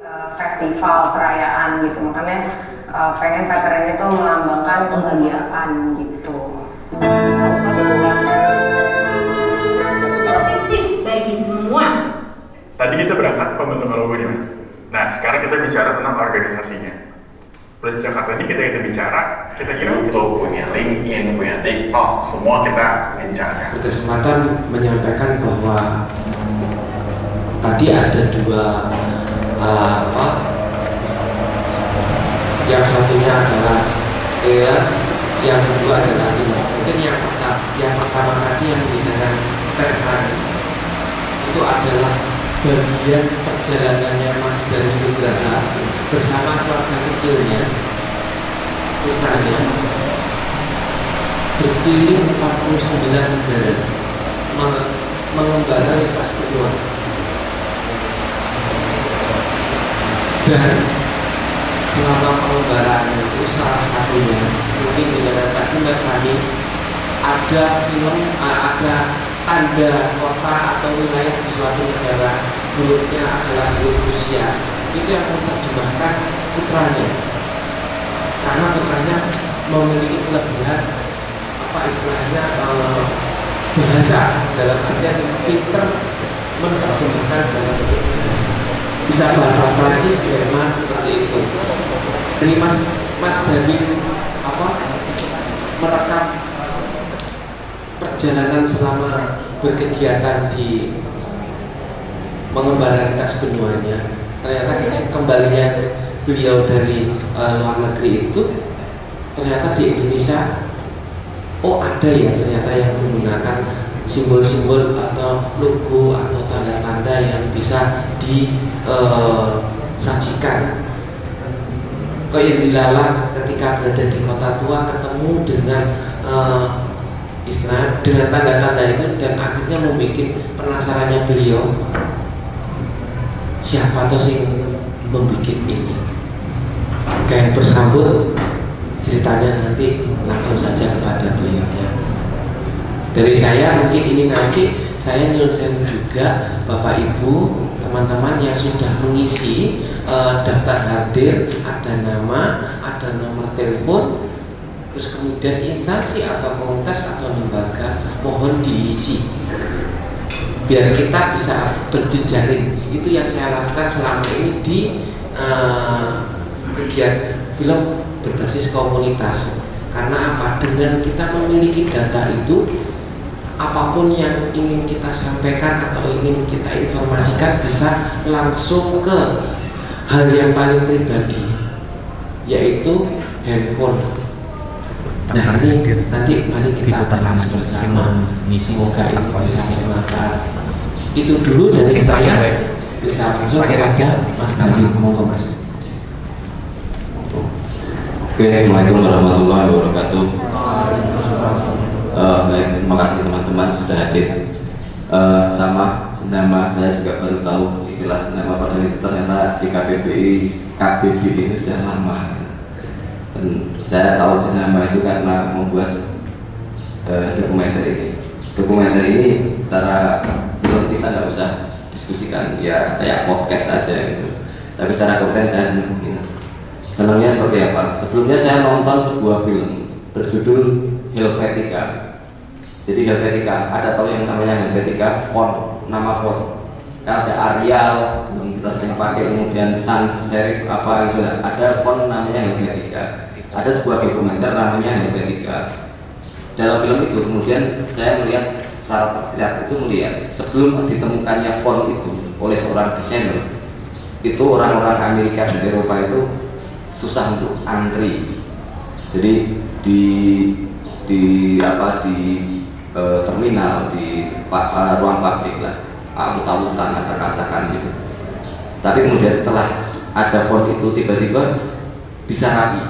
festival perayaan gitu, makanya pengen patternnya tuh melambangkan kebahagiaan gitu. Positif bagi semua. Tadi kita berangkat pembentukan logo nih mas. Nah sekarang kita bicara tentang organisasinya. Plus Jakarta ini kita bicara, kita kira butuh punya LinkedIn, punya TikTok, semua kita bicara. Berkesempatan menyampaikan bahwa tadi ada dua yang satunya adalah trailer, yang kedua adalah film. Mungkin yang pertama tadi yang dengan Persani itu adalah bagian perjalanannya Mas Dani Nugraha bersama keluarga kecilnya, putranya, berkeliling 49 negara mengembara lintas benua. Dan selama pengembaraan itu salah satunya mungkin dengan tadi Mas Sani ada film, ada tanda kota atau wilayah di suatu negara, hurufnya adalah huruf Rusia. Itu yang menerjemahkan putranya, karena putranya memiliki kelebihan istilahnya bahasa, dalam artian pinter menerjemahkan dalam bentuk bahasa, bisa bahasa Prancis, Jerman, seperti itu. Jadi Mas Dani merekam perjalanan selama berkegiatan di mengembara lintas benuanya. Ternyata kembalinya beliau dari luar negeri itu ternyata di Indonesia ada ya ternyata yang menggunakan simbol-simbol atau logo atau tanda-tanda yang bisa disajikan. Kok yang dilalah ketika berada di kota tua ketemu dengan istilahnya dengan tanda-tanda itu, dan akhirnya membuat penasarannya beliau, siapa tuh sih membuat ini. Kayak bersambut ceritanya nanti langsung saja kepada beliau ya. Dari saya mungkin ini nanti saya nyusun juga Bapak Ibu teman-teman yang sudah mengisi daftar hadir, ada nama, ada nomor telepon, terus kemudian instansi atau komunitas atau lembaga mohon diisi biar kita bisa berjejaring. Itu yang saya lakukan selama ini di kegiatan film berbasis komunitas. Karena apa? Dengan kita memiliki data itu, apapun yang ingin kita sampaikan atau ingin kita informasikan bisa langsung ke hal yang paling pribadi, yaitu handphone. Nah ini nanti mari kita bahas bersama. Semoga ini bisa bermanfaat. Itu dulu dari saya, bisa langsung kepada Mas Dani. Monggo Mas. Oke, Assalamualaikum warahmatullahi wabarakatuh. Baik, terima kasih teman-teman sudah hadir. Sama senama saya juga baru tahu istilah senama padahal itu ternyata di KBBI itu sudah lama. Dan saya tahu senama itu karena membuat dokumenter ini. Dokumenter ini secara film kita nggak usah diskusikan, ya kayak podcast aja gitu. Tapi secara konten saya senangnya seperti apa? Sebelumnya saya nonton sebuah film berjudul Helvetica. Jadi Helvetica, ada tahu yang namanya Helvetica, font, nama font. Kan ada Arial yang kita sering pakai, kemudian sans serif apa gitu. Ada font namanya Helvetica. Ada sebuah dokumenter namanya Helvetica. Dalam film itu kemudian saya melihat secara tersirat itu melihat sebelum ditemukannya font itu oleh seorang desainer, itu orang-orang Amerika dan Eropa itu susah untuk antri. Jadi di terminal, di ruang publik lah, autan-autan, acak-acakan gitu. Tapi kemudian setelah ada font itu tiba-tiba bisa rapi,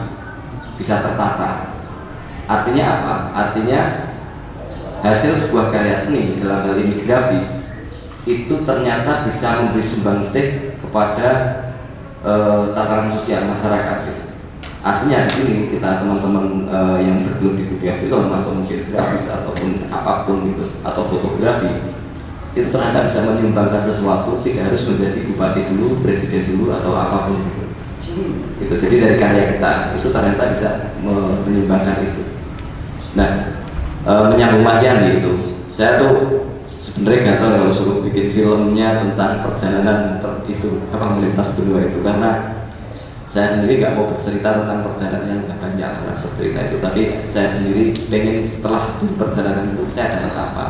bisa tertata. Artinya apa? Artinya hasil sebuah karya seni dalam hal ini grafis itu ternyata bisa memberi sumbangsih kepada tataran sosial masyarakat gitu. Artinya di sini kita teman-teman yang bergelut di dunia film atau mungkin grafis ataupun apapun gitu atau fotografi itu ternyata bisa menyumbangkan sesuatu, tidak harus menjadi bupati dulu, presiden dulu atau apapun itu. Itu jadi dari karya kita itu ternyata bisa menyumbangkan itu. Nah, menyambung Mas Yandi itu, saya tuh sebenarnya gatal kalau suruh bikin filmnya tentang perjalanan itu melintas benua itu, karena saya sendiri nggak mau bercerita tentang perjalanan yang banyak orang bercerita itu, tapi saya sendiri pengen setelah perjalanan itu saya dapat apa.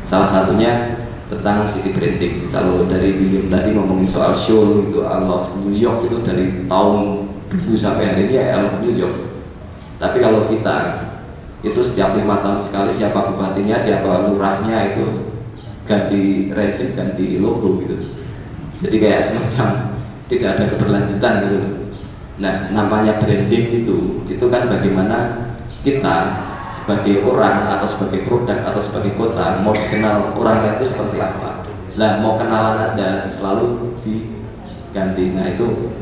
Salah satunya tentang city branding. Kalau dari William tadi ngomongin soal show itu I Love New York itu dari tahun dulu sampai hari ini I Love New York. Tapi kalau kita itu setiap 5 tahun sekali siapa bupatinya, siapa lurahnya itu ganti rezim, ganti logo gitu. Jadi kayak semacam tidak ada keberlanjutan gitu. Nah, namanya branding itu kan bagaimana kita sebagai orang atau sebagai produk atau sebagai kota mau dikenal orang itu seperti apa. Lah mau kenalan aja selalu diganti. Nah itu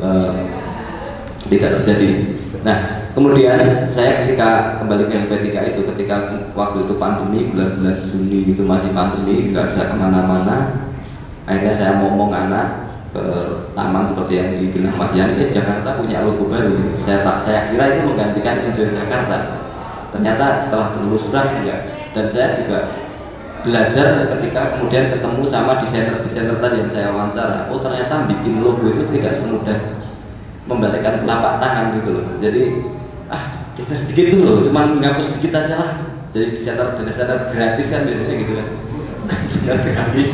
tidak terjadi. Nah kemudian saya ketika kembali ke MP3 itu, ketika waktu itu pandemi, bulan-bulan Juni itu masih pandemi, nggak bisa kemana-mana, akhirnya saya ngomong anak ke taman seperti yang dibilang Mas Yani, Jakarta punya logo baru. Saya kira itu menggantikan Enjoy Jakarta. Ternyata setelah penelusuran enggak. Dan saya juga belajar ketika kemudian ketemu sama desainer-desainer tadi yang saya wawancara. Oh ternyata bikin logo itu tidak semudah membalikkan telapak tangan gitu loh. Jadi desain dikit loh, cuma menghapus dikit aja lah. Jadi desainer gratis kan biasanya gitu kan. Bukan desainer gratis.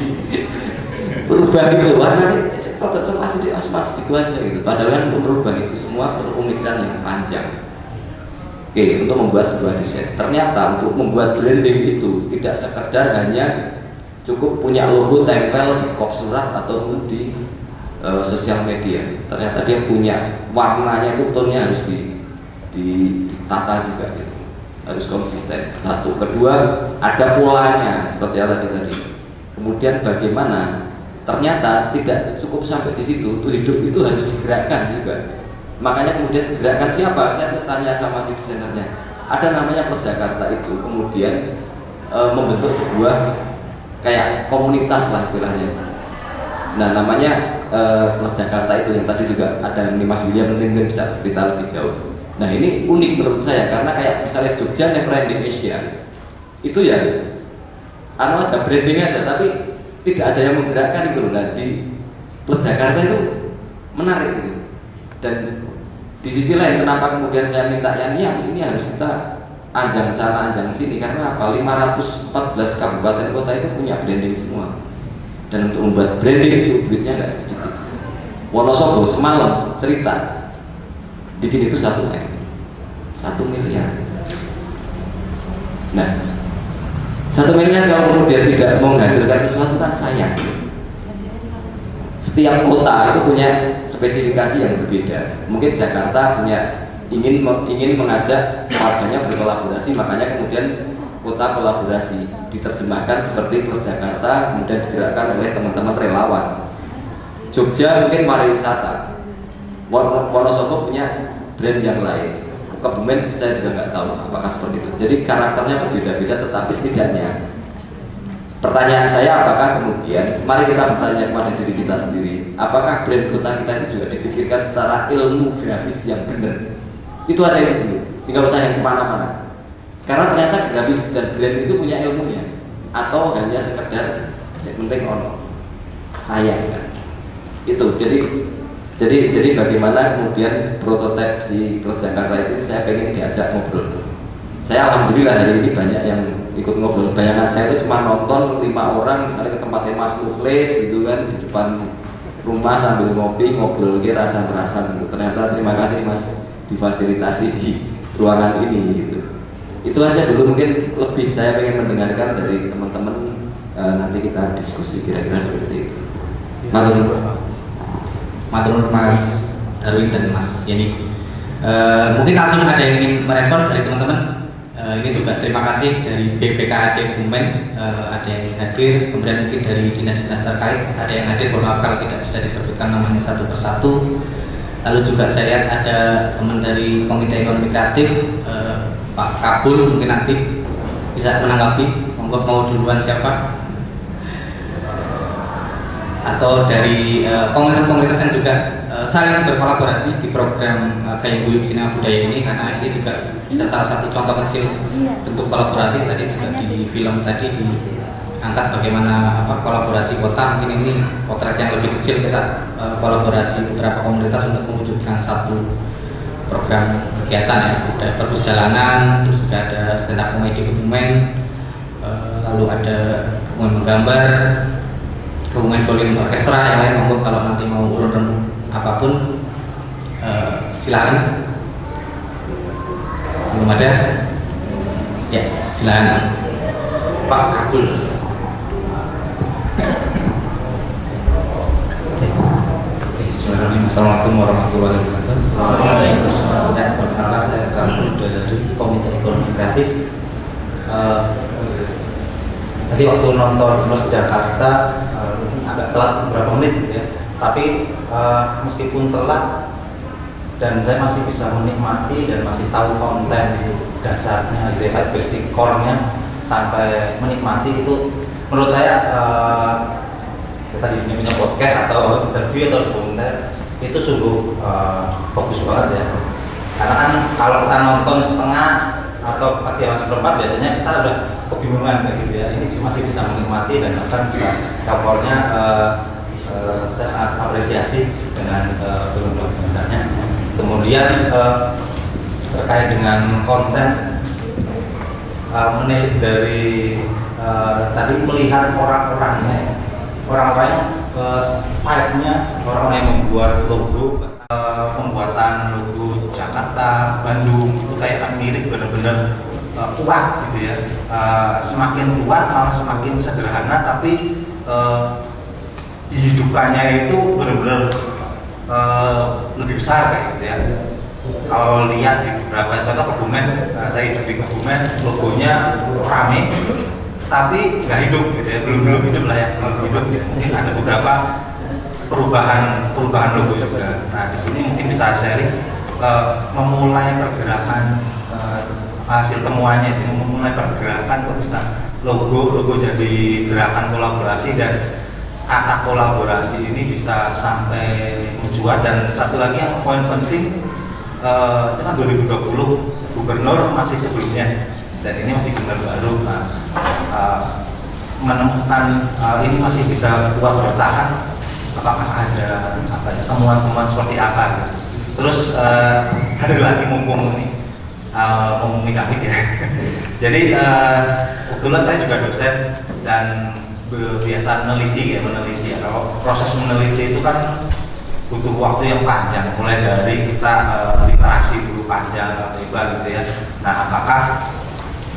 Berubah gitu, warna ini produk masih gitu aja gitu. Padahal kan untuk merubah itu semua perlu pemikiran yang panjang. Oke, untuk membuat sebuah desain. Ternyata untuk membuat branding itu tidak sekedar hanya cukup punya logo tempel di kop surat ataupun di sosial media. Ternyata dia punya warnanya itu, tone-nya harus ditata juga gitu. Harus konsisten. Satu, kedua ada polanya seperti yang tadi. Kemudian bagaimana? Ternyata tidak cukup sampai di situ. Tuh hidup itu harus digerakkan juga. Makanya kemudian gerakan siapa? Saya tanya sama si desainernya. Ada namanya Plus Jakarta itu kemudian membentuk sebuah kayak komunitas lah istilahnya. Nah namanya Plus Jakarta itu yang tadi juga ada Mas William mungkin bisa cerita lebih jauh. Nah ini unik menurut saya karena kayak misalnya Jogja Branding Asia itu ya aja branding aja tapi tidak ada yang menggerakkan itu. Nah di Plus Jakarta itu menarik gitu. Dan di sisi lain kenapa kemudian saya minta yang ini harus kita anjang sana anjang sini, karena apa? 514 kabupaten kota itu punya branding semua, dan untuk membuat branding itu duitnya nggak sedikit. Wonosobo semalam cerita bikin itu 1 miliar. Nah 1 miliar kalau kemudian tidak menghasilkan sesuatu kan sayang. Setiap kota itu punya spesifikasi yang berbeda. Mungkin Jakarta ingin mengajak warganya berkolaborasi, makanya kemudian kota kolaborasi diterjemahkan seperti Plus Jakarta, kemudian digerakkan oleh teman-teman relawan. Jogja mungkin pariwisata, Wonosobo punya brand yang lain. Kebumen saya juga nggak tahu apakah seperti itu. Jadi karakternya berbeda-beda, tetapi setidaknya pertanyaan saya, apakah kemudian mari kita bertanya kepada diri kita sendiri, apakah brand kota kita itu juga dipikirkan secara ilmu grafis yang benar? Itu aja itu dulu, jika usah yang kemana-mana. Karena ternyata grafis dan brand itu punya ilmunya, atau hanya sekedar penting sayang kan? Itu jadi bagaimana kemudian prototipe si Plus Jakarta itu saya pengen diajak ngobrol. Saya alhamdulillah hari ini banyak yang ikut ngobrol. Bayangan saya itu cuma nonton 5 orang misalnya ke tempatnya Mas Muflis gitu kan, di depan rumah sambil ngobrol rasa-rasa gitu. Ternyata terima kasih Mas difasilitasi di ruangan ini gitu. Itu aja dulu, mungkin lebih saya pengen mendengarkan dari teman-teman, nanti kita diskusi kira-kira seperti itu. Matur Mas Darwin dan Mas Yani. Mungkin langsung ada yang ingin merespon dari teman-teman. Ini juga terima kasih dari BPKAD Kebumen, ada yang hadir, kemudian mungkin dari dinas-dinas terkait ada yang hadir. Mohon maaf kalau tidak bisa disebutkan namanya satu persatu. Lalu juga saya lihat ada teman dari Komite Ekonomi Kreatif, Pak Kabul, mungkin nanti bisa menanggapi. Mau duluan siapa? atau dari komunitas-komunitas yang juga saling berkolaborasi di program Gayung Guyub Sinema Budaya ini, karena ini juga bisa salah satu contoh kecil bentuk kolaborasi. Tadi juga di film tadi diangkat bagaimana kolaborasi kota. Mungkin ini potret yang lebih kecil, kita kolaborasi beberapa komunitas untuk mewujudkan satu program kegiatan ya. Ada perpus jalanan, terus juga ada stand up comedy Kebumen, lalu ada Kebumen menggambar, Kebumen Calling Orkestra, yang lain. Monggo kalau nanti mau urun apapun silakan. Belum ada? Ya, silakan Pak Kabul. Assalamualaikum warahmatullahi wabarakatuh. Waalaikumsalam. Perkenalkan, saya Kabul dari Komite Ekonomi Kreatif. Tadi waktu nonton Los Jakarta agak telat beberapa menit gitu ya. Tapi meskipun telat dan saya masih bisa menikmati dan masih tahu konten dasarnya, basic core-nya, sampai menikmati itu, menurut saya tadi punya podcast atau interview atau dokumentari itu sungguh fokus banget ya. Karena kan kalau kita nonton setengah atau kebagian seperempat biasanya kita udah kebingungan kayak gitu ya. Ini masih bisa menikmati dan bahkan bisa covernya saya sangat apresiasi dengan film dokumenternya. Kemudian terkait dengan konten, menilik dari tadi melihat orang-orangnya, vibe-nya, orang-orang yang membuat logo, pembuatan logo Jakarta, Bandung itu kayak mirip, benar-benar kuat gitu ya. Semakin kuat malah semakin sederhana, tapi dihidupkannya itu benar-benar lebih besar kayak gitu ya. Kalau lihat di beberapa contoh Kebumen, saya hidup di Kebumen, logonya rame tapi nggak hidup gitu ya, belum hidup lah ya, belum hidup gitu. Mungkin ada beberapa perubahan logo juga. Nah di sini mungkin bisa sharing memulai pergerakan hasil temuannya itu, memulai pergerakan kok bisa logo jadi gerakan kolaborasi, dan kata kolaborasi ini bisa sampai mencuat. Dan satu lagi yang poin penting, itu kan 2020 gubernur masih sebelumnya dan ini masih gubernur baru. Nah, menemukan ini masih bisa kuat bertahan, apakah ada temuan-temuan seperti apa gitu. Terus ada lagi mumpung mikir ya. Jadi kebetulan saya juga dosen dan biasa meneliti. Kalau proses meneliti itu kan butuh waktu yang panjang, mulai dari kita literasi dulu panjang atau gitu ya. Nah, apakah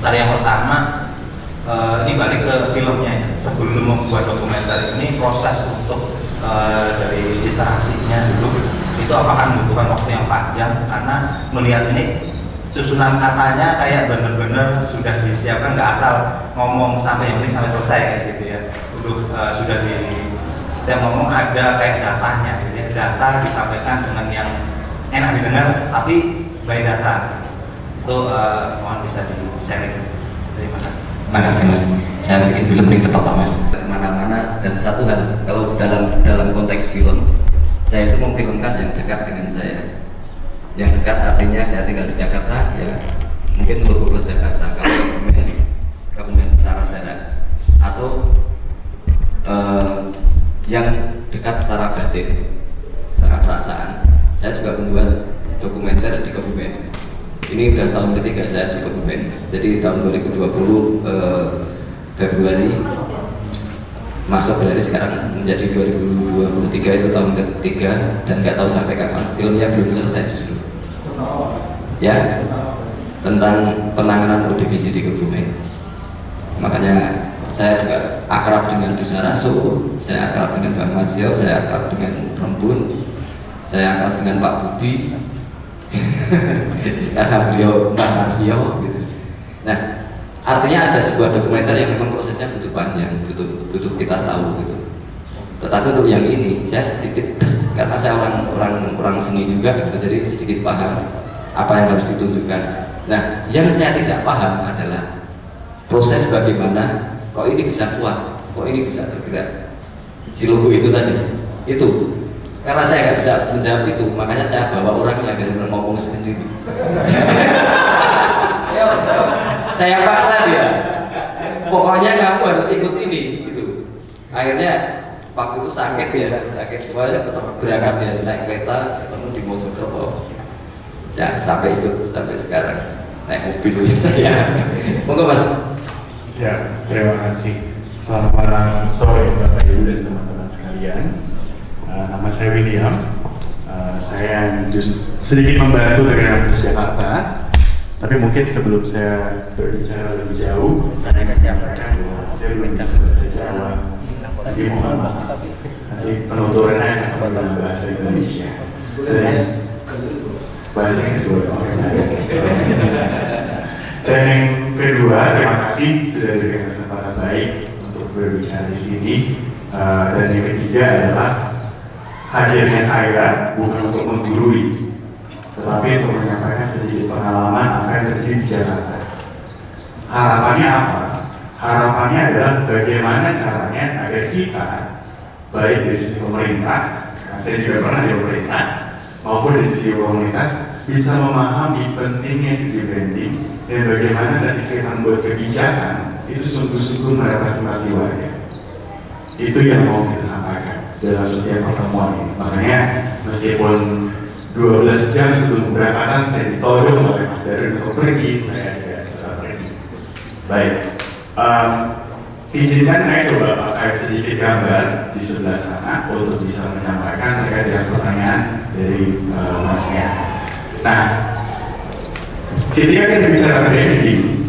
dari yang pertama ini balik ke filmnya ya. Sebelum membuat dokumenter ini, proses untuk dari literasinya dulu itu apakah membutuhkan waktu yang panjang, karena melihat ini susunan katanya kayak bener-bener sudah disiapkan, nggak asal ngomong sampai yang penting sampai selesai kayak gitu ya. Sudah di setiap ngomong ada kayak datanya gitu ya. Data disampaikan dengan yang enak didengar tapi by data. Itu mohon bisa di-sharing. Terima kasih. Terima kasih Mas. Saya bikin film ini cepat Mas. Kemana-mana. Dan satu hal, kalau dalam konteks film, saya itu memfilmkan yang dekat dengan saya. Yang dekat artinya saya tinggal di Jakarta, ya mungkin logo Jakarta. Kalau Kebumen secara jarak, atau yang dekat secara batin, secara perasaan. Saya juga membuat dokumenter di Kebumen. Ini udah tahun ketiga saya di Kebumen. Jadi tahun 2020 Februari masuk, berarti sekarang menjadi 2023 itu tahun ketiga, dan nggak tahu sampai kapan. Filmnya belum selesai justru. Ya, tentang penanganan ODGJ di Kebumen. Makanya saya juga akrab dengan Dusa Raso, saya akrab dengan Bang Marsio, saya akrab dengan Rembun, saya akrab dengan Pak Budi karena beliau Mbak Marsio gitu. Nah, artinya ada sebuah dokumenter yang memang prosesnya butuh panjang, butuh kita tahu gitu. Tetapi untuk yang ini saya sedikit karena saya orang seni juga gitu, jadi sedikit paham apa yang harus ditunjukkan. Nah, yang saya tidak paham adalah proses bagaimana kok ini bisa kuat, kok ini bisa bergerak. si lugu itu tadi. Itu karena saya nggak bisa menjawab itu, makanya saya bawa orang yang benar-benar ngomong sendiri. Saya paksa dia, pokoknya kamu harus ikut ini gitu. Akhirnya waktu itu sakit ya, saya tetap berangkat ya, naik kereta ketemu di Mojokerto ya, sampai ikut sampai sekarang naik mobil saya. Monggo Mas. Ya, terima kasih. Selamat sore Bapak Ibu dan teman-teman sekalian. Nama saya William. Saya sedikit membantu dengan Jakarta. Tapi mungkin sebelum saya berbicara lebih jauh, saya akan menyampaikan bahwa saya belum bisa bahasa Jawa. Jadi mohon maaf. Nanti penuturannya akan menggunakan bahasa Indonesia. Dan bahasa Inggris juga. Dan yang kedua, terima kasih sudah diberikan kesempatan baik untuk berbicara di sini. Dan yang ketiga adalah hadirnya saya bukan untuk menggurui, tetapi untuk menyampaikan sedikit pengalaman apa yang terjadi di Jakarta. Harapannya apa? Harapannya adalah bagaimana caranya agar kita, baik dari sisi pemerintah, saya juga pernah di pemerintah, maupun dari sisi komunitas, bisa memahami pentingnya studi branding dan bagaimana ketika kita membuat kebijakan itu sungguh-sungguh merepresentasi warga. Itu yang mau kita sampaikan dalam setiap pertemuan ini. Makanya meskipun 12 jam sebelum keberangkatan saya ditodong oleh Mas Darwin untuk pergi, saya tidak pergi. Baik, izinkan saya coba pakai sedikit gambar di sebelah sana untuk bisa menyampaikan terkait dengan pertanyaan dari Masnya. Nah, ketika kita bicara branding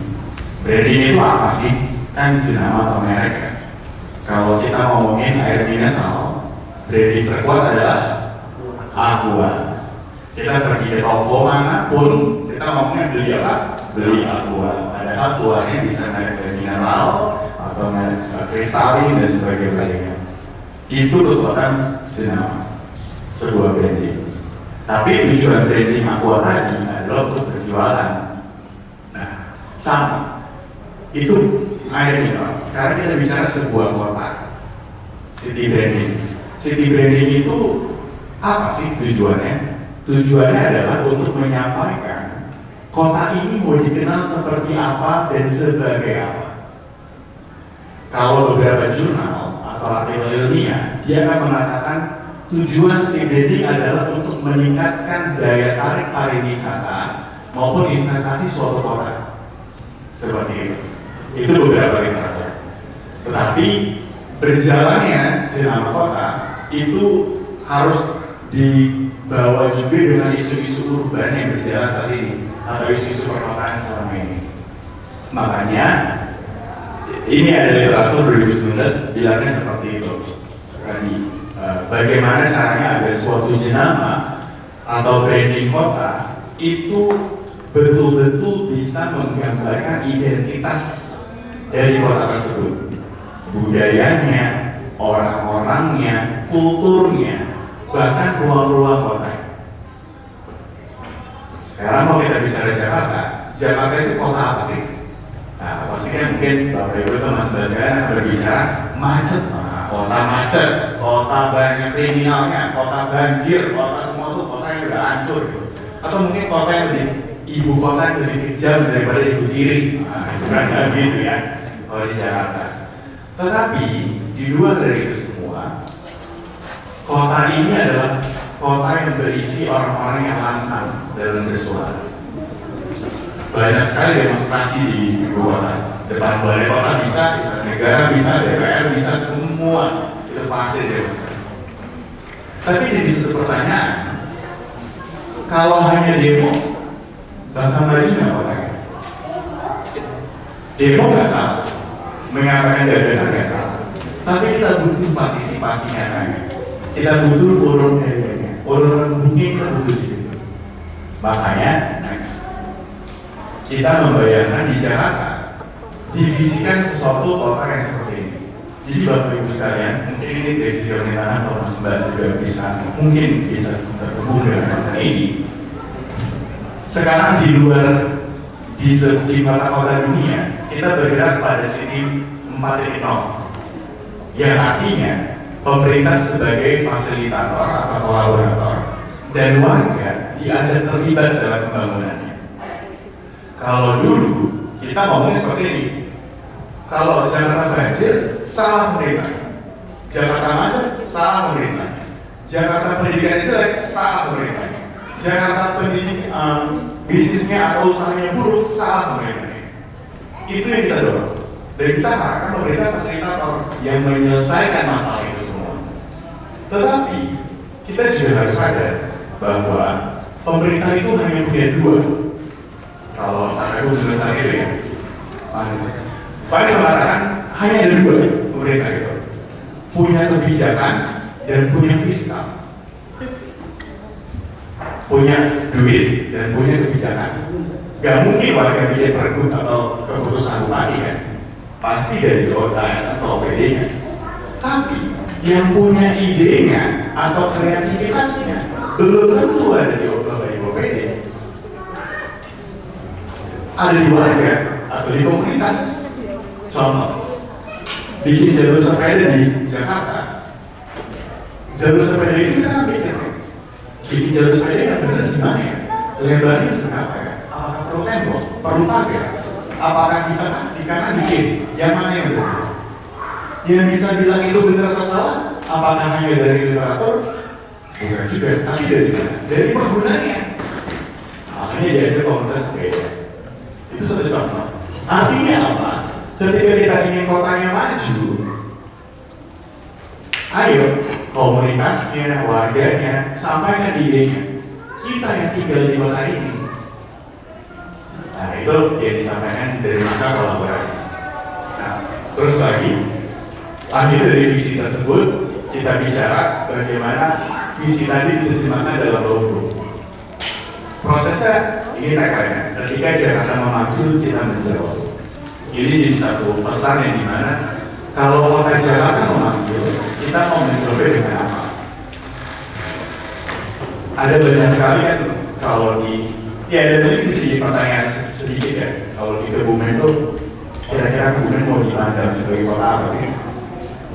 itu apa sih? Kan jenama atau merek ya. Kalau kita ngomongin air mineral, branding terkuat adalah Aqua. Kita pergi ke toko manapun, kita ngomongnya beli apa? Beli Aqua. Padahal keluarnya bisa merek air mineral atau merek kristalin dan sebagainya. Itu kekuatan jenama sebuah branding. Tapi tujuan branding Aqua tadi adalah untuk berjualan. Nah, sama. Itu air mineral. Sekarang kita bicara sebuah kota, city branding. City branding itu apa sih tujuannya? Tujuannya adalah untuk menyampaikan kota ini mau dikenal seperti apa dan sebagai apa. Kalau beberapa jurnal atau artikel ilmiah, dia akan mengatakan tujuan city branding adalah untuk meningkatkan daya tarik pariwisata maupun investasi suatu kota. Seperti itu. Itu beberapa literatur. Tetapi berjalannya jenama kota itu harus dibawa juga dengan isu-isu urban yang berjalan saat ini atau isu-isu perkotaan selama ini. Makanya ini ada literatur 2019 bilangnya seperti itu. Bagaimana caranya agar suatu jenama atau branding kota itu betul-betul bisa menggambarkan identitas dari kota tersebut, budayanya, orang-orangnya, kulturnya, bahkan ruang-ruang kota. Sekarang kalau kita bicara Jakarta itu kota apa sih? Nah, pasti kan mungkin Bapak Ibu itu Mas Baswedan akan berbicara macet, kota macet, kota banyak kriminalnya, kota banjir, kota semua tuh kota yang udah hancur, atau mungkin kota yang lebih ibu kota yang lebih kejam daripada ibu tiri. Nah, itu kan gitu ya kalau di Jakarta. Tetapi di luar dari itu semua, kota ini adalah kota yang berisi orang-orang yang lantang dalam bersuara. Banyak sekali demonstrasi di ibu kota. Depan balai kota bisa, negara bisa, DPR bisa, semua itu pasti demonstrasi. Tapi jadi satu pertanyaan, kalau hanya demo, bakal maju nggak kotanya? Demo nggak salah, menyampaikan gagasan nggak salah. Tapi kita butuh partisipasi nyatanya. Kita butuh urun efeknya, urun mungkin kita butuh di situ. Makanya, next, kita membayangkan di Jakarta divisikan sesuatu kota yang seperti ini. Jadi Bapak Ibu sekalian, mungkin ini dari sisi pemerintahan atau Mas Mbak juga mungkin bisa terhubung dengan kota ini. Sekarang di luar di kota-kota dunia, kita bergerak pada City 4.0, yang artinya pemerintah sebagai fasilitator atau kolaborator dan warga diajak terlibat dalam pembangunannya. Kalau dulu kita ngomongnya seperti ini, kalau Jakarta banjir, salah pemerintah. Jakarta macet, salah pemerintah. Jakarta pendidikan jelek, salah pemerintah. Jakarta bisnisnya atau usahanya buruk, salah pemerintah. Itu yang kita dorong. Dan kita harapkan pemerintah fasilitator yang menyelesaikan masalah itu semua. Tetapi kita juga harus sadar bahwa pemerintah itu hanya punya dua. Kalau aku tulisan itu ya, Pak mengatakan hanya ada dua pemerintah itu, punya kebijakan dan punya fiskal, punya duit dan punya kebijakan. Gak mungkin warga bikin pergub atau keputusan bupati kan, pasti dari ODS atau OPD-nya. Tapi yang punya idenya atau kreativitasnya belum tentu ada di OPD. Ada di warga atau di komunitas. Contoh, bikin jalur sepeda di Jakarta. Jalur sepeda itu kita bikin jalur sepeda yang benar gimana ya? Lebarnya seberapa ya? Apakah perlu tembok? Perlu pagar? Apakah di kanan di kiri? Yang mana yang benar? Yang bisa bilang itu benar atau salah? Apakah hanya dari literatur? Bukan juga, tapi dari mana? Dari penggunanya. Makanya diajak komunitas sepeda. Itu satu contoh. Artinya apa? Ketika kita ingin kotanya maju, ayo komunitasnya, warganya, sampaikan idenya. Kita yang tinggal di kota ini. Nah itu yang disampaikan dari maka kolaborasi. Nah, terus lagi, akhir dari visi tersebut kita bicara bagaimana visi tadi diterjemahkan dalam logo. Prosesnya ini tagline-nya. Ketika Jakarta memanggil, kita menjawab. Ini jadi satu pesan yang dimana kalau kota Jakarta memanggil, kita mau mencoba dengan apa? Ada banyak sekali kan kalau ada tadi bisa jadi pertanyaan sedikit ya. Kalau di Kebumen itu kira-kira Kebumen mau dipandang sebagai kota apa sih?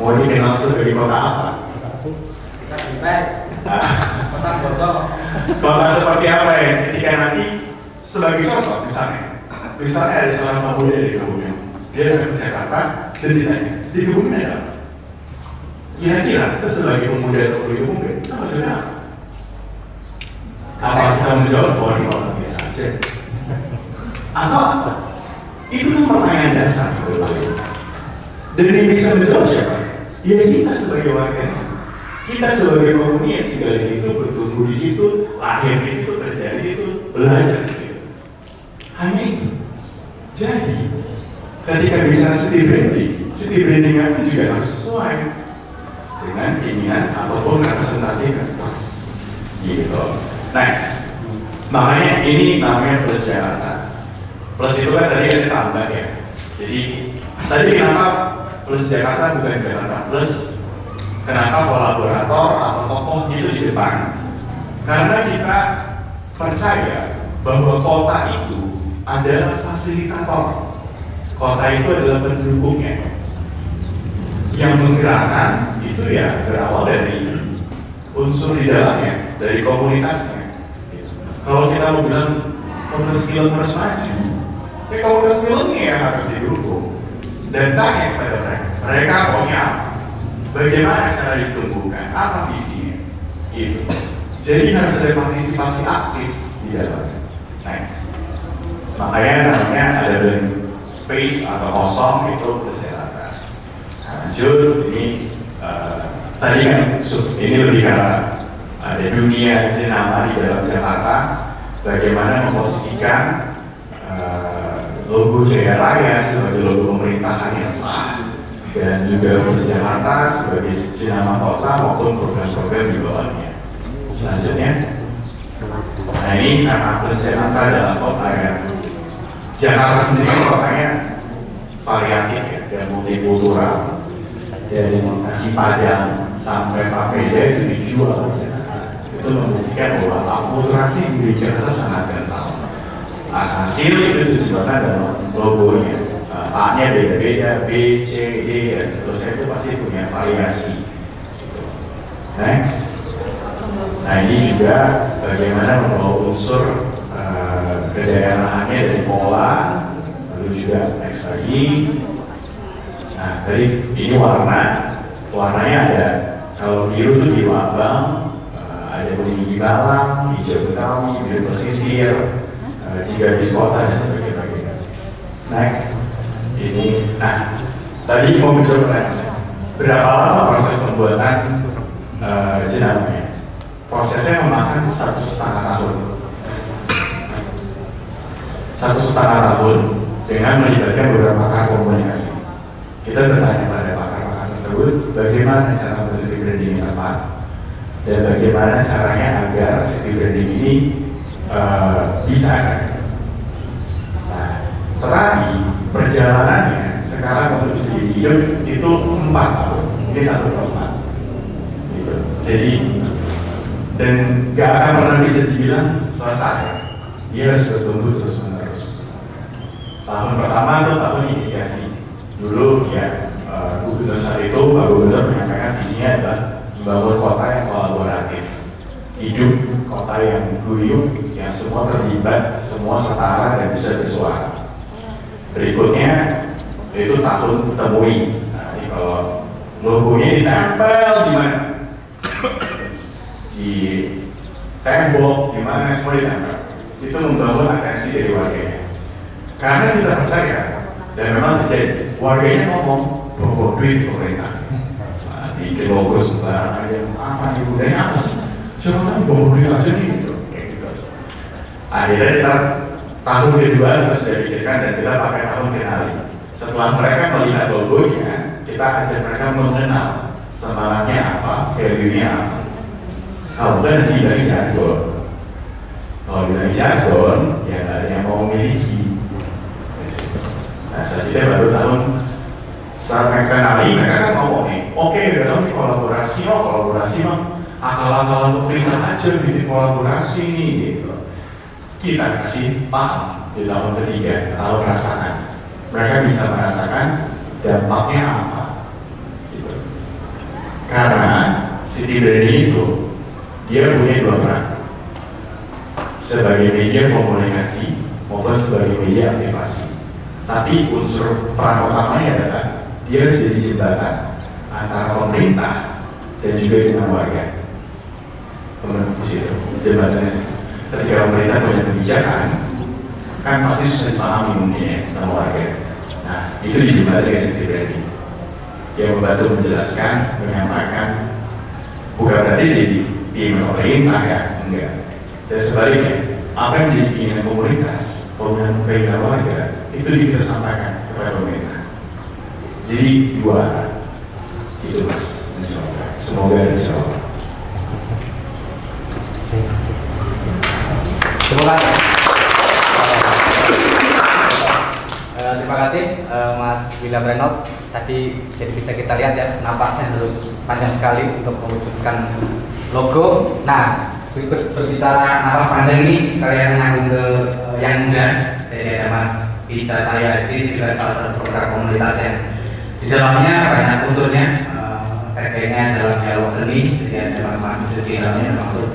Mau dikenal sebagai kota apa? Kota botol. Kota seperti apa ya? Ketika nanti sebagai contoh misalnya ada seorang pemuda dari Kebumen, dia datang ke Jakarta dan ditanya, di Kebumen ada apa? Kira-kira kita sebagai pemuda atau di Kebumen, kita mau jadi apa? Apa kita menjawab bahwa ini kota biasa aja? Atau apa? Itu kan pertanyaan dasar sebetulnya. Dan yang bisa menjawab siapa? Ya kita sebagai warganya. Kita sebagai penghuni yang tinggal di situ, bertumbuh di situ, lahir di situ, kerja di situ, belajar di situ. Hanya itu. Jadi, ketika bicara city branding itu juga harus sesuai dengan keinginan ataupun representasi kertas. Gitu. Next. Makanya ini namanya Plus Jakarta. Plus itu kan tadi ada tambah ya. Jadi, tadi kenapa Plus Jakarta bukan Jakarta Plus? Kenapa kolaborator atau tokohnya itu di depan? Karena kita percaya bahwa kota itu adalah fasilitator. Kota itu adalah pendukungnya. Yang menggerakkan itu ya berawal dari unsur di dalamnya, dari komunitasnya. Kalau kita mau bilang komunitas film harus maju, ya komunitas filmnya yang harus didukung. Dan tanya kepada mereka maunya apa? Bagaimana cara ditumbuhkan? Apa visinya? Gitu. Jadi harus ada partisipasi aktif di dalamnya. Next. Makanya namanya ada blank space atau kosong itu kesehatan. Lanjut ini tadi kan ini lebih karena ada dunia jenama di dalam Jakarta. Bagaimana memposisikan logo Jaya Raya sebagai logo pemerintahan yang sah dan juga Plus Jakarta sebagai jenama kota maupun program-program di bawahnya. Selanjutnya, nah ini karena Plus Jakarta adalah kota yang Jakarta sendiri kotanya variatif ya, dan multikultural. Dari Bekasi Padang sampai Papeda itu dijual. Itu membuktikan bahwa akulturasi di Jakarta sangat kental. Hasil itu disebutkan dalam logonya. A-nya beda-beda, B, C, D, dan seterusnya itu pasti punya variasi Next. Nah ini juga bagaimana membawa unsur kedaerahannya dari pola, lalu juga next lagi. Nah tadi ini warnanya ada, kalau biru itu biru abang, ada kuning gibalang, hijau betawi, biru pesisir, jika di kota dan sebagainya. Next. Ini, nah tadi mau mencoba pertanyaan, berapa lama proses pembuatan jenama? Prosesnya memakan 1,5 tahun. 1,5 tahun dengan melibatkan beberapa pakar komunikasi. Kita bertanya pada pakar-pakar tersebut bagaimana cara city branding yang tepat dan bagaimana caranya agar city branding ini bisa efektif. Nah, terakhir perjalanannya sekarang untuk studi hidup itu 4 tahun. Ini tahun keempat. Gitu. Jadi dan gak akan pernah bisa dibilang selesai. Dia harus bertumbuh terus menerus. Tahun pertama itu tahun inisiasi. Dulu ya gubernur saat itu Pak Gubernur menyampaikan visinya adalah membangun kota yang kolaboratif, hidup kota yang guyup, yang semua terlibat, semua setara dan bisa bersuara. Berikutnya itu tahun temui. Nah, ini kalau logonya ditempel di mana? Di tembok, di mana semua ditempel. Itu membangun atensi dari warganya. Karena kita percaya dan memang terjadi, warganya ngomong bawa duit pemerintah. Nah, bikin logo sembarang aja, apa nih budaya apa sih? Coba kan bawa duit aja nih gitu. Akhirnya kita tahun kedua kita sudah pikirkan dan kita pakai tahun kenali. Setelah mereka melihat logonya, kita ajak mereka mengenal semangatnya apa, value-nya apa. Kalau kan nanti bilang jargon. Kalau bilang jargon, ya nggak ada yang mau memiliki. Nah, selanjutnya baru tahun saat mereka kenali, mereka kan ngomong nih, oke, udah tahu nih kolaborasi mah akal-akalan pemerintah aja bikin kolaborasi nih, gitu. Kita kasih paham di tahun ketiga, tahun rasakan. Mereka bisa merasakan dampaknya apa, gitu. Karena city branding itu dia punya dua peran, sebagai media komunikasi maupun sebagai media aktivasi. Tapi unsur peran utamanya adalah dia harus jadi jembatan antara pemerintah dan juga dengan warga. Teman-teman di situ, jembatannya situ. Ketika pemerintah punya kebijakan, kan pasti susah dipahami mungkin ya sama warga. Nah, itu dijembatani dengan city branding. Dia membantu menjelaskan, menyampaikan, bukan berarti jadi tim pemerintah ya, enggak. Dan sebaliknya, apa yang menjadi keinginan komunitas, keinginan warga, itu kita sampaikan kepada pemerintah. Jadi dua arah. Itu mas, semoga terjawab. Terima kasih. Terima kasih Mas William Reynolds. Tadi jadi bisa kita lihat ya, napasnya harus panjang sekali untuk mewujudkan logo. Nah, berbicara napas panjang ini sekalian nyambung ke yang muda. Jadi ada Mas Ica Cahya di sini juga salah satu program komunitas yang di dalamnya banyak unsurnya. Tagline-nya adalah dialog seni. Jadi ada Mas Musik di dalamnya termasuk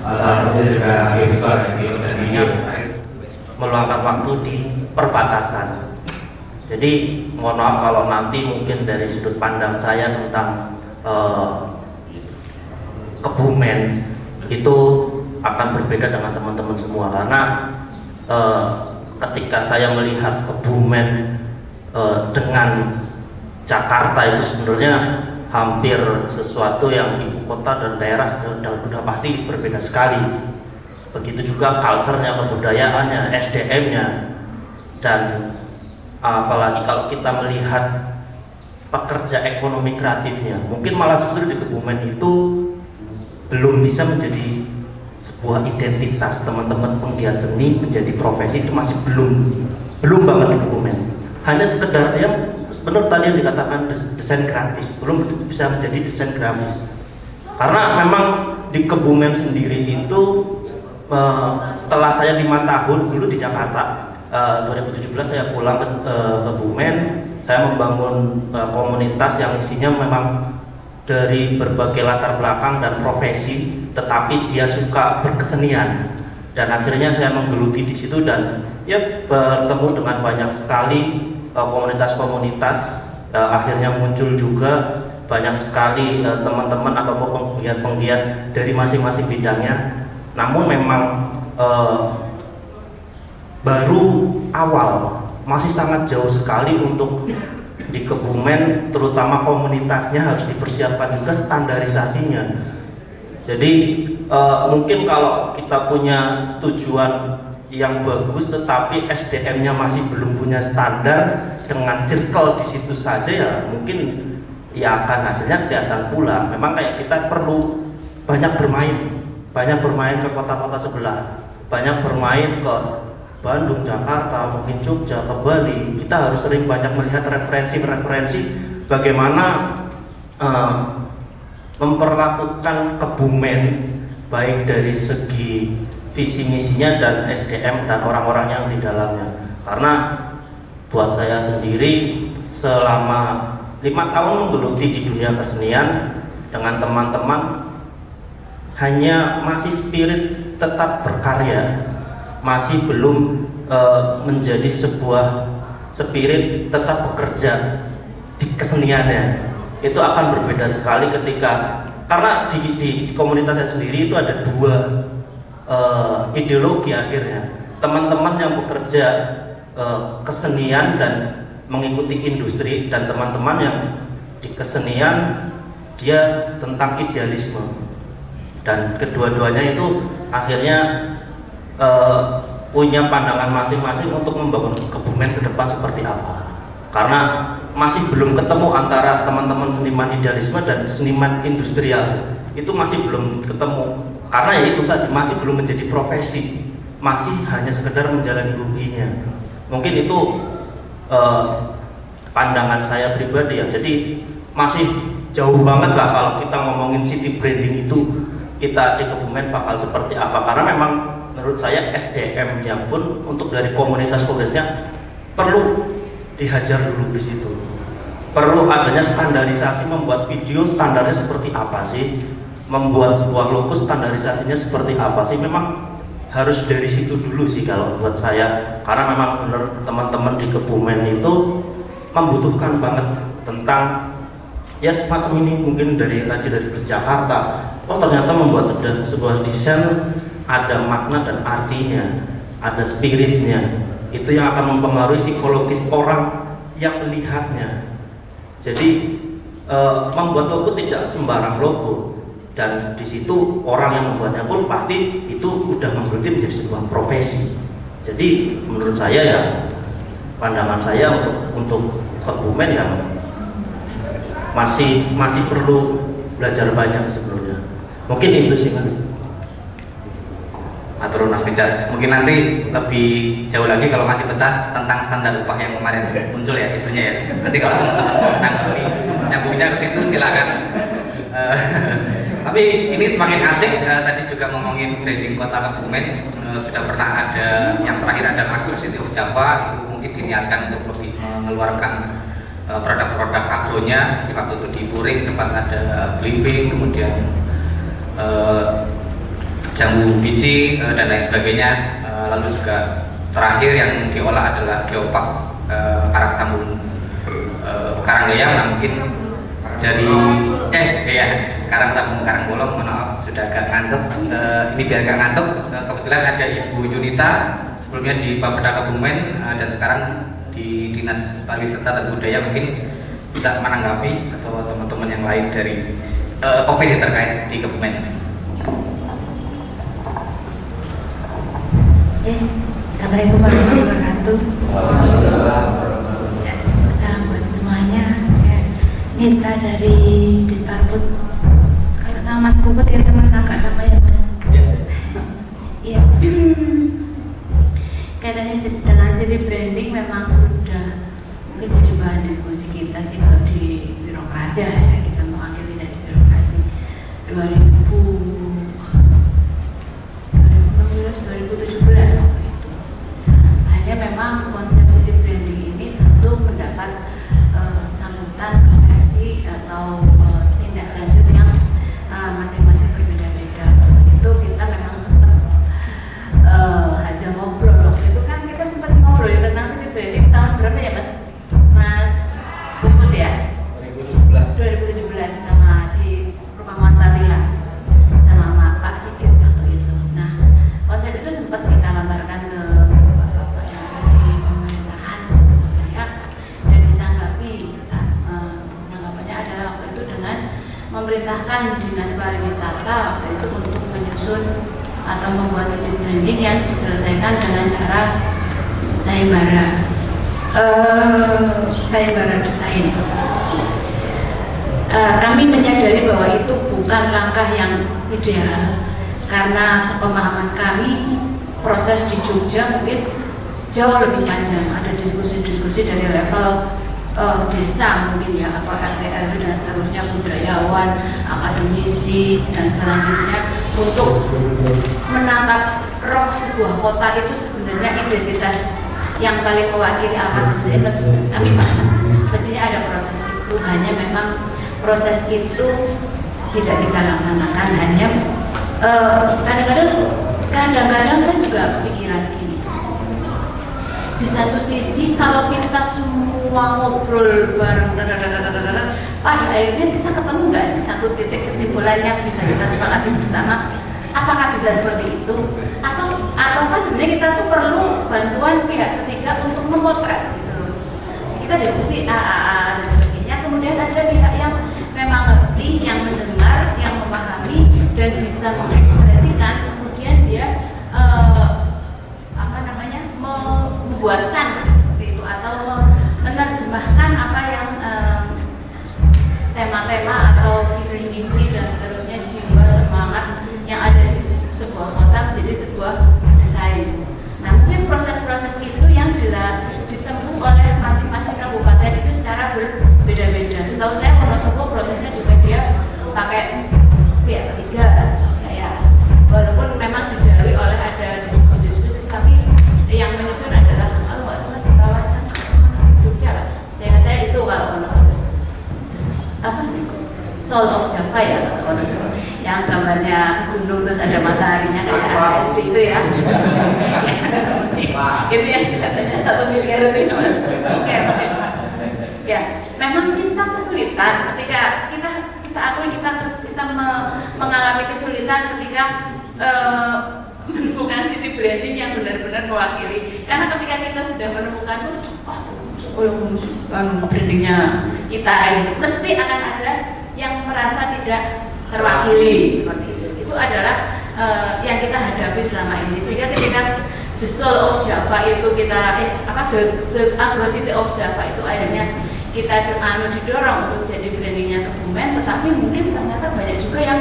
salah satunya juga visual dan media. Meluangkan waktu di perbatasan. Jadi mohon maaf kalau nanti mungkin dari sudut pandang saya tentang Kebumen itu akan berbeda dengan teman-teman semua, karena ketika saya melihat Kebumen dengan Jakarta itu sebenarnya hampir sesuatu yang ibu kota dan daerah sudah pasti berbeda sekali. Begitu juga culture-nya, kebudayaannya, SDM-nya, dan apalagi kalau kita melihat pekerja ekonomi kreatifnya, mungkin malah justru di Kebumen itu belum bisa menjadi sebuah identitas. Teman-teman penggiat seni menjadi profesi itu masih belum banget di Kebumen. Hanya sekedar yang benar tadi yang dikatakan desain gratis, belum bisa menjadi desain grafis. Karena memang di Kebumen sendiri itu setelah saya 5 tahun dulu di Jakarta, 2017 saya pulang ke Kebumen, saya membangun komunitas yang isinya memang dari berbagai latar belakang dan profesi, tetapi dia suka berkesenian. Dan akhirnya saya menggeluti di situ dan ya bertemu dengan banyak sekali komunitas-komunitas. Akhirnya muncul juga banyak sekali teman-teman atau penggiat-penggiat dari masing-masing bidangnya. Namun memang baru awal, masih sangat jauh sekali untuk di Kebumen, terutama komunitasnya harus dipersiapkan juga standarisasinya. Jadi mungkin kalau kita punya tujuan yang bagus tetapi SDM-nya masih belum punya standar, dengan circle di situ saja ya mungkin ya akan hasilnya kelihatan pula. Memang kayak kita perlu banyak bermain ke kota-kota sebelah, banyak bermain ke Bandung, Jakarta, mungkin Jogja, ke Bali. Kita harus sering banyak melihat referensi bagaimana memperlakukan Kebumen baik dari segi visi misinya dan SDM dan orang-orang yang di dalamnya. Karena buat saya sendiri selama 5 tahun menggeluti di dunia kesenian dengan teman-teman, hanya masih spirit tetap berkarya, masih belum menjadi sebuah spirit tetap bekerja di keseniannya. Itu akan berbeda sekali ketika, karena di komunitas saya sendiri itu ada 2 ideologi akhirnya. Teman-teman yang bekerja kesenian dan mengikuti industri, dan teman-teman yang di kesenian dia tentang idealisme. Dan kedua-duanya itu akhirnya punya pandangan masing-masing untuk membangun Kebumen ke depan seperti apa. Karena masih belum ketemu antara teman-teman seniman idealisme dan seniman industrial, itu masih belum ketemu. Karena ya itu tadi, masih belum menjadi profesi, masih hanya sekedar menjalani hobinya. Mungkin itu pandangan saya pribadi ya. Jadi masih jauh banget lah kalau kita ngomongin city branding itu kita di Kebumen bakal seperti apa. Karena memang menurut saya SDM-nya pun untuk dari komunitas-komunitasnya perlu dihajar dulu di situ. Perlu adanya standarisasi, membuat video standarnya seperti apa sih, membuat sebuah logo standarisasinya seperti apa sih. Memang harus dari situ dulu sih kalau buat saya. Karena memang benar teman-teman di Kebumen itu membutuhkan banget tentang ya semacam ini. Mungkin dari tadi dari Bus Jakarta, oh ternyata membuat sebuah desain ada makna dan artinya, ada spiritnya. Itu yang akan mempengaruhi psikologis orang yang melihatnya. Jadi membuat logo tidak sembarang logo, dan di situ orang yang membuatnya pun pasti itu udah menggeluti menjadi sebuah profesi. Jadi menurut saya ya, pandangan saya untuk Kebumen yang masih perlu belajar banyak sebenarnya. Mungkin itu sih Mas. Atur Mas Bicar, mungkin nanti lebih jauh lagi kalau masih betah tentang standar upah yang kemarin muncul ya isunya ya. Nanti kalau teman-teman mau nyambungnya ke situ silakan. Tapi ini semakin asik. Tadi juga ngomongin branding kota Kebumen. Sudah pernah ada yang terakhir ada Agro City of Java, itu mungkin diniatkan untuk lebih mengeluarkan produk-produk agronya. Waktu itu di Puring sempat ada Blimping, kemudian jambu biji dan lain sebagainya. Lalu juga terakhir yang diolah adalah geopark karang sambung Karanggayam. Nah, mungkin dari karang sambung Karangbolong, maaf sudah agak ngantuk. Ini biar agak ngantuk, kebetulan ada Ibu Yunita sebelumnya di Bapeda Kebumen dan sekarang di Dinas Pariwisata dan Budaya. Mungkin bisa menanggapi atau teman-teman yang lain dari opini terkait di Kebumen. Assalamualaikum warahmatullahi wabarakatuh. Salam buat semuanya. Saya Nita dari Disparbud. Kalau sama Mas Puput kita teman kakak namanya Mas. Iya. Kaitannya dengan city branding memang sudah mungkin jadi bahan diskusi kita sih kalau di birokrasi lah ya, kita mewakili dari birokrasi 2017 waktu itu. Hanya memang konsep city branding ini tentu mendapat sambutan persepsi atau tindak lanjut memerintahkan Dinas Pariwisata waktu itu untuk menyusun atau membuat city branding yang diselesaikan dengan cara sayembara desain. Kami menyadari bahwa itu bukan langkah yang ideal karena sepemahaman kami proses di Jogja mungkin jauh lebih panjang. Ada diskusi-diskusi dari level desa mungkin ya, atau RT RW dan seterusnya, budayawan, akademisi dan selanjutnya untuk menangkap roh sebuah kota itu sebenarnya identitas yang paling mewakili apa sebenarnya. Kami paham mestinya ada proses itu, hanya memang proses itu tidak kita laksanakan. Hanya kadang-kadang saya juga kepikiran gini, di satu sisi kalau kita semua ngobrol bareng pada akhirnya kita ketemu nggak sih satu titik kesimpulan yang bisa kita sepakati bersama? Apakah bisa seperti itu? Ataukah sebenarnya kita tuh perlu bantuan pihak ketiga untuk memotret gitu? Kita diskusi dan sebagainya, kemudian ada pihak yang memang ngerti, yang mendengar, yang memahami dan bisa mengekspresikan, kemudian dia membuatkan seperti itu atau menerjemahkan apa yang tema-tema atau visi-visi dan seterusnya, jiwa semangat yang ada di sebuah kota menjadi sebuah desain. Nah, mungkin proses-proses itu yang ditempuh oleh masing-masing kabupaten itu secara berbeda-beda. Setahu saya Wonosobo prosesnya juga dia pakai pihak ketiga, setahu saya. Walaupun memang didahului oleh ada diskusi-diskusi, tapi yang menyusun adalah kalau nggak salah di kawasan Jogja lah. Saya itu kalau Wonosobo. Terus apa sih? Soul of Java ya kalau Wonosobo. Yang gambarnya gunung terus ada mataharinya kayak ASD itu ya. Itu yang katanya 1 miliar itu Mas. Oke. Ya, memang kita kesulitan ketika kita akui kita mengalami kesulitan ketika menemukan city branding yang benar-benar mewakili. Karena ketika kita sudah menemukan brandingnya kita ini, mesti akan ada yang merasa tidak terwakili seperti itu. Itu adalah yang kita hadapi selama ini. Sehingga ketika the soul of Java itu kita the Agrocity of Java itu akhirnya kita didorong untuk jadi brandingnya Kebumen, tetapi mungkin ternyata banyak juga yang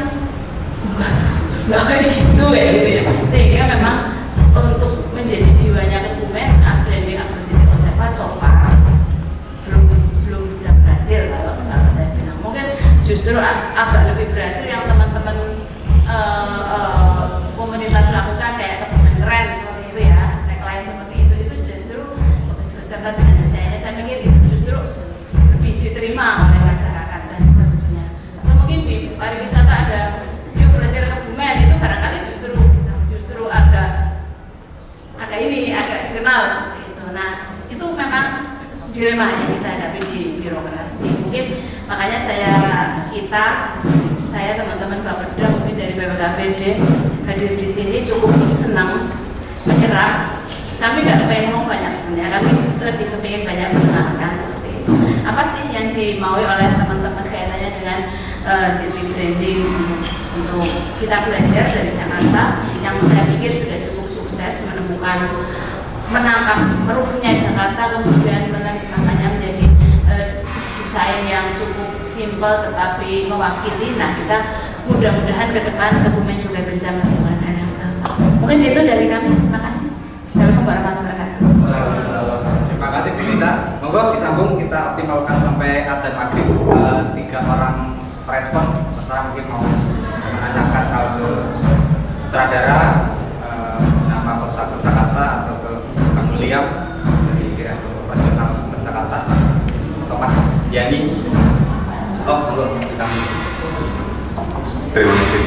nggak kayak gitu ya. Sehingga memang untuk menjadi jiwanya Kebumen, branding Agrocity of Java so far belum bisa berhasil kalau saya bilang. Mungkin justru agak lebih berhasil yang teman-teman komunitas lakukan kayak Kebumen Keren seperti itu ya, tagline seperti itu justru beserta dengan desainnya saya pikir itu justru lebih diterima oleh masyarakat dan seterusnya. Atau mungkin di pariwisata ada view Plesir Kebumen, itu barangkali justru agak dikenal seperti itu. Nah, itu memang dilema yang kita hadapi di birokrasi. Mungkin makanya saya teman-teman Bapeda mungkin dari BPKBD hadir di sini cukup senang menyerap. Kami nggak pengen ngomong banyak sebenarnya, kami lebih kepingin banyak mengenalkan seperti itu. Apa sih yang dimaui oleh teman-teman kaitannya dengan city branding untuk kita belajar dari Jakarta yang saya pikir sudah cukup sukses menangkap ruhnya Jakarta, kemudian menerjemahkannya menjadi desain yang cukup simpel tetapi mewakili. Nah, kita mudah-mudahan ke depan Kebumen juga bisa melakukan hal yang sama. Mungkin itu dari kami. Terima kasih. Assalamualaikum warahmatullahi wabarakatuh. Terima kasih Bu Rita. Monggo disambung kita optimalkan sampai adzan maghrib. 3 orang respon, terserah mungkin mau menanyakan hal ke sutradara, nama Kosta atau ke Kang William dari Direktur Operasional Jakarta atau Mas Yani. Monggo disambung. Terima kasih.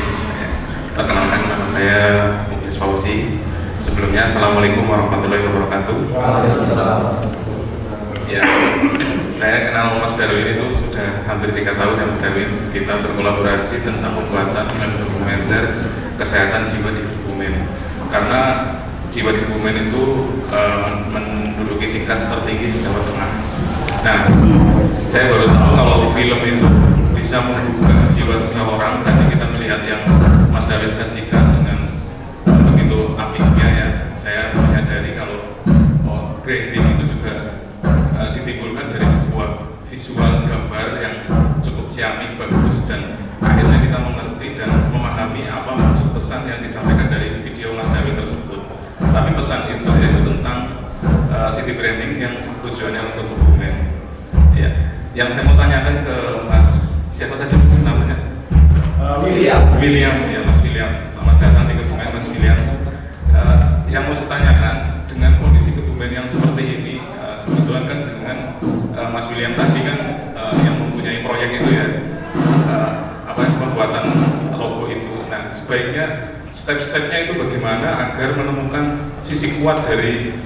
Perkenalkan, nama saya Muklis Fauzi. Sebelumnya, Assalamualaikum warahmatullahi wabarakatuh. Ya, saya kenal Mas Darwin itu sudah hampir 3 tahun ya Mas Darwin. Kita berkolaborasi tentang pembuatan film dokumenter kesehatan jiwa di Kebumen. Karena jiwa di Kebumen itu menduduki tingkat tertinggi di Jawa Tengah. Nah, saya baru tahu kalau film itu bisa membuka jiwa bermusyawarah. Tadi kita melihat yang Mas Darwin sajikan dengan begitu apiknya ya. Saya menyadari kalau branding itu juga ditimbulkan dari sebuah visual gambar yang cukup ciamik, bagus, dan akhirnya kita mengerti dan memahami apa maksud pesan yang disampaikan dari video Mas Darwin tersebut. Tapi pesan itu yaitu tentang city branding yang tujuannya untuk Kebumen. Ya, yang saya mau tanyakan ke Mas siapa tadi namanya? William ya, Mas William. Selamat datang di Kebumen, Mas William. Yang mau saya tanyakan, dengan kondisi Kebumen yang seperti ini, kebetulan kan dengan Mas William tadi kan yang mempunyai proyek itu ya, pembuatan logo itu. Nah, sebaiknya step-stepnya itu bagaimana agar menemukan sisi kuat dari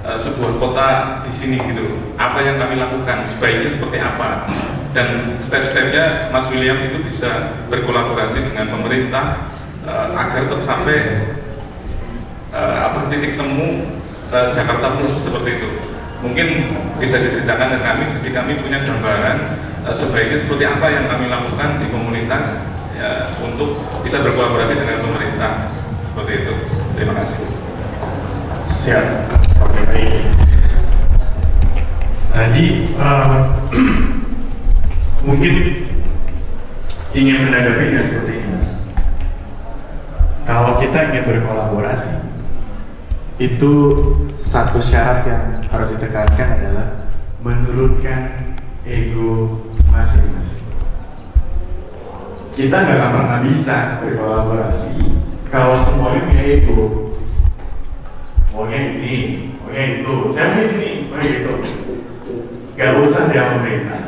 sebuah kota di sini gitu. Apa yang kami lakukan, sebaiknya seperti apa? Dan step-stepnya Mas William itu bisa berkolaborasi dengan pemerintah agar tercapai titik temu Jakarta Plus seperti itu. Mungkin bisa diceritakan ke kami, jadi kami punya gambaran sebaiknya seperti apa yang kami lakukan di komunitas ya, untuk bisa berkolaborasi dengan pemerintah seperti itu. Terima kasih. Siap. Oke, baik. Tadi mungkin ingin menanggapi dengan seperti ini, Mas. Kalau kita ingin berkolaborasi, itu satu syarat yang harus ditekankan adalah menurunkan ego masing-masing. Kita nggak akan pernah bisa berkolaborasi kalau semuanya punya ego. Maunya ini, maunya itu, saya mau ini, maunya itu. Gak usah dengan pemerintah.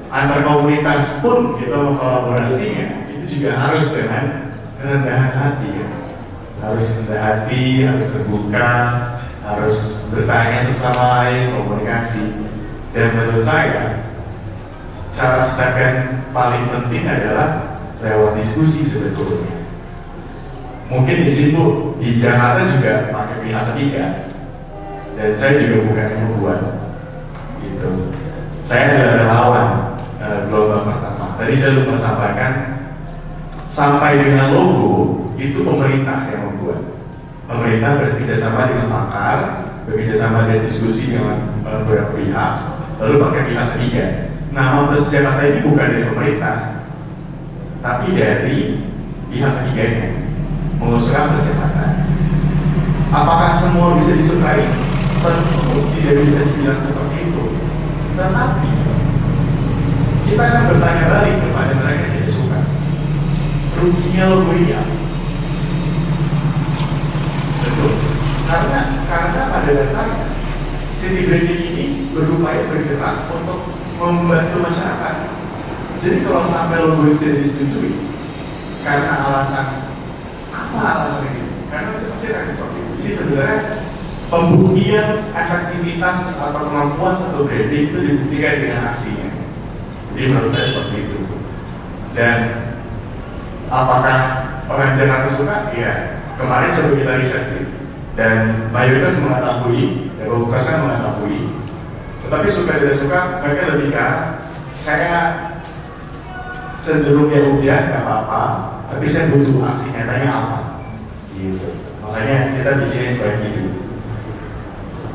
Antar komunitas pun kita mau kolaborasinya, itu juga harus dengan kerendahan hati ya. Harus rendah hati, harus terbuka, harus bertanya sama lain, komunikasi. Dan menurut saya, cara step yang paling penting adalah lewat diskusi sebetulnya. Mungkin izin Bu, di Jakarta juga pakai pihak ketiga, dan saya juga bukan yang membuat gitu. Saya adalah relawan gelombang pertama. Tadi saya lupa sampaikan, sampai dengan logo itu pemerintah yang membuat. Pemerintah bekerja sama dengan pakar, bekerja sama dan diskusi dengan beberapa pihak, lalu pakai pihak ketiga. Nama Plus Jakarta ini bukan dari pemerintah, tapi dari pihak ketiganya mengusulkan percepatan. Apakah semua bisa disukai? Tentu tidak bisa dibilang seperti itu. Tetapi kita akan bertanya balik kepada mereka yang tidak suka. Ruginya logo ini apa? Betul. Karena pada dasarnya city branding ini berupaya bergerak untuk membantu masyarakat. Jadi kalau sampai logo itu tidak disetujui karena alasan apa alasan ini? Karena itu pasti akan seperti itu. Jadi sebenarnya pembuktian efektivitas atau kemampuan satu branding itu dibuktikan dengan aksinya. Jadi menurut saya seperti itu. Dan apakah orang Jakarta suka? Ya, kemarin coba kita riset sih. Dan mayoritas mengetahui, dan pembukasan mengetahui. Tetapi suka tidak suka, mereka lebih ke saya cenderung ya udah nggak apa-apa, tapi saya butuh aksi nyatanya apa gitu. Makanya kita bikinnya supaya hidup.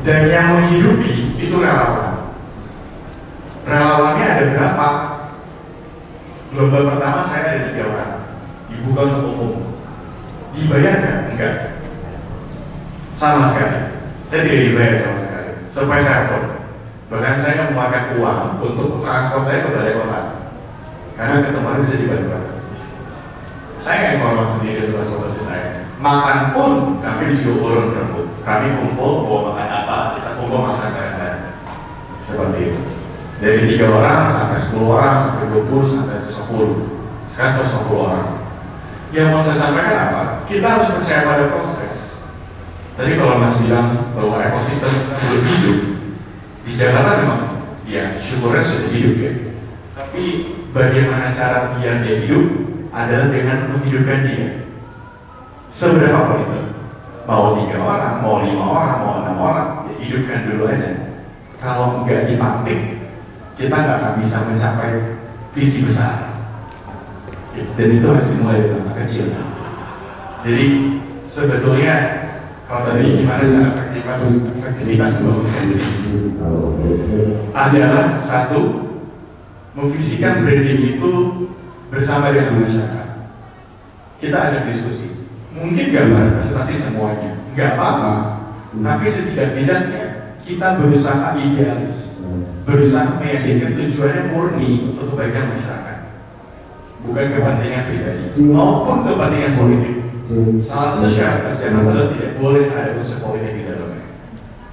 Dan yang menghidupi itu relawan. Relawannya ada berapa? Gelombang pertama saya ada 3 orang, dibuka untuk umum. Dibayar nggak? Enggak, sama sekali. Saya tidak dibayar sama sekali, sepeser pun. Bahkan saya memakan uang untuk transport saya ke balai kota, karena ketemuan bisa di balai kota. Saya yang ngomong sendiri untuk transportasi saya. Makan pun kami juga urun berebut. Kami kumpul mau makan apa, kita kumpul makan bareng-bareng. Seperti itu. Dari 3 orang sampai 10 orang sampai 20 sampai 10. Sekarang 150 orang. Yang mau saya sampaikan apa? Kita harus percaya pada proses. Tadi kalau Mas bilang bahwa ekosistem belum hidup di Jakarta, memang ya syukurnya sudah hidup ya. Tapi bagaimana cara biar dia hidup adalah dengan menghidupkan dia. Seberapa pun itu, mau 3 orang, mau 5 orang, mau 6 orang, ya hidupkan dulu aja. Kalau nggak dipantik, kita nggak akan bisa mencapai visi besar. dan itu harus dimulai dari masa kecil. Jadi sebetulnya kalau tadi gimana cara efektivitas membangun adalah satu, memvisikan branding itu bersama dengan masyarakat. Kita ajak diskusi. Mungkin gak representasi semuanya, nggak apa-apa. Tapi setidak-tidaknya kita berusaha idealis, berusaha meyakinkan tujuannya murni untuk kebaikan masyarakat, bukan kepentingan pribadi maupun kepentingan politik. Salah satu syarat kesejahteraan adalah tidak boleh ada unsur politik di dalamnya.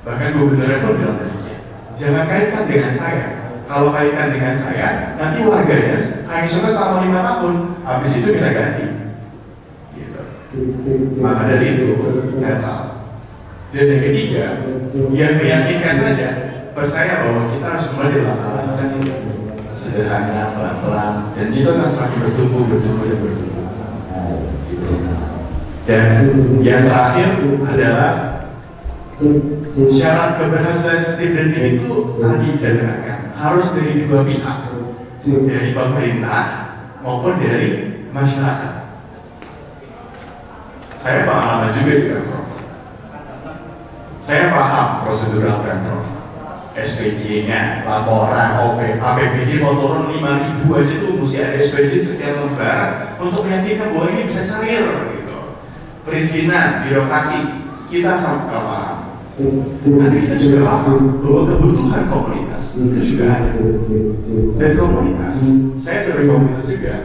Bahkan gubernurnya pun bilang demikian. Jangan kaitkan dengan saya. Kalau kaitkan dengan saya, nanti warganya hanya suka selama 5 tahun, habis itu kita ganti. Gitu. Maka dari itu netral. Dan yang ketiga, yang meyakinkan saja, percaya bahwa kita harus mulai dari langkah-langkah kecil, sederhana, pelan-pelan, dan itu akan semakin bertumbuh. Gitu. Dan yang terakhir adalah syarat keberhasilan setiap branding itu tadi saya katakan harus dari dua pihak, dari pemerintah maupun dari masyarakat. Saya paham juga di Pemprov. Saya paham prosedural Pemprov, SPJ-nya, laporan, APBD mau turun 5.000 aja tuh mesti ada SPJ sekian lembar untuk meyakinkan bahwa ini bisa cair gitu. Perizinan, birokrasi, kita sangat paham. Tapi kita juga paham bahwa kebutuhan komunitas itu juga ada. Dan komunitas, saya sebagai komunitas juga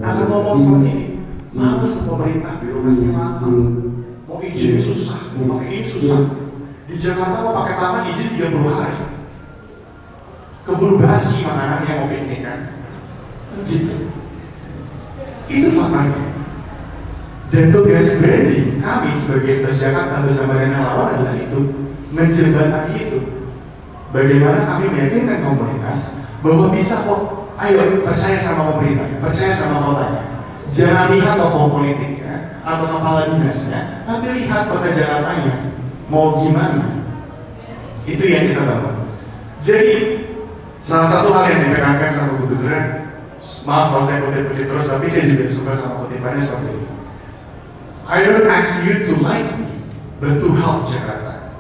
akan ngomong seperti ini. Males pemerintah birokrasinya lama, mau izin susah, mau pakai ini susah. Di Jakarta mau pakai taman izin 30 hari. Keburu basi makanannya mau piknik kan, gitu. Itu faktanya. Dan tugas branding kami sebagai Jakarta bersama dengan lawan adalah itu, menjembatani itu. Bagaimana kami meyakinkan komunitas bahwa bisa kok, ayo percaya sama pemerintah, percaya sama kotanya. Jangan lihat tokoh politiknya atau kepala dinasnya, tapi lihat kota Jakartanya mau gimana. Itu yang kita bangun. Jadi salah satu hal yang ditekankan sama gubernur, maaf kalau saya kutip-kutip terus, tapi saya juga suka sama kutipannya seperti ini. I don't ask you to like me, but to help Jakarta.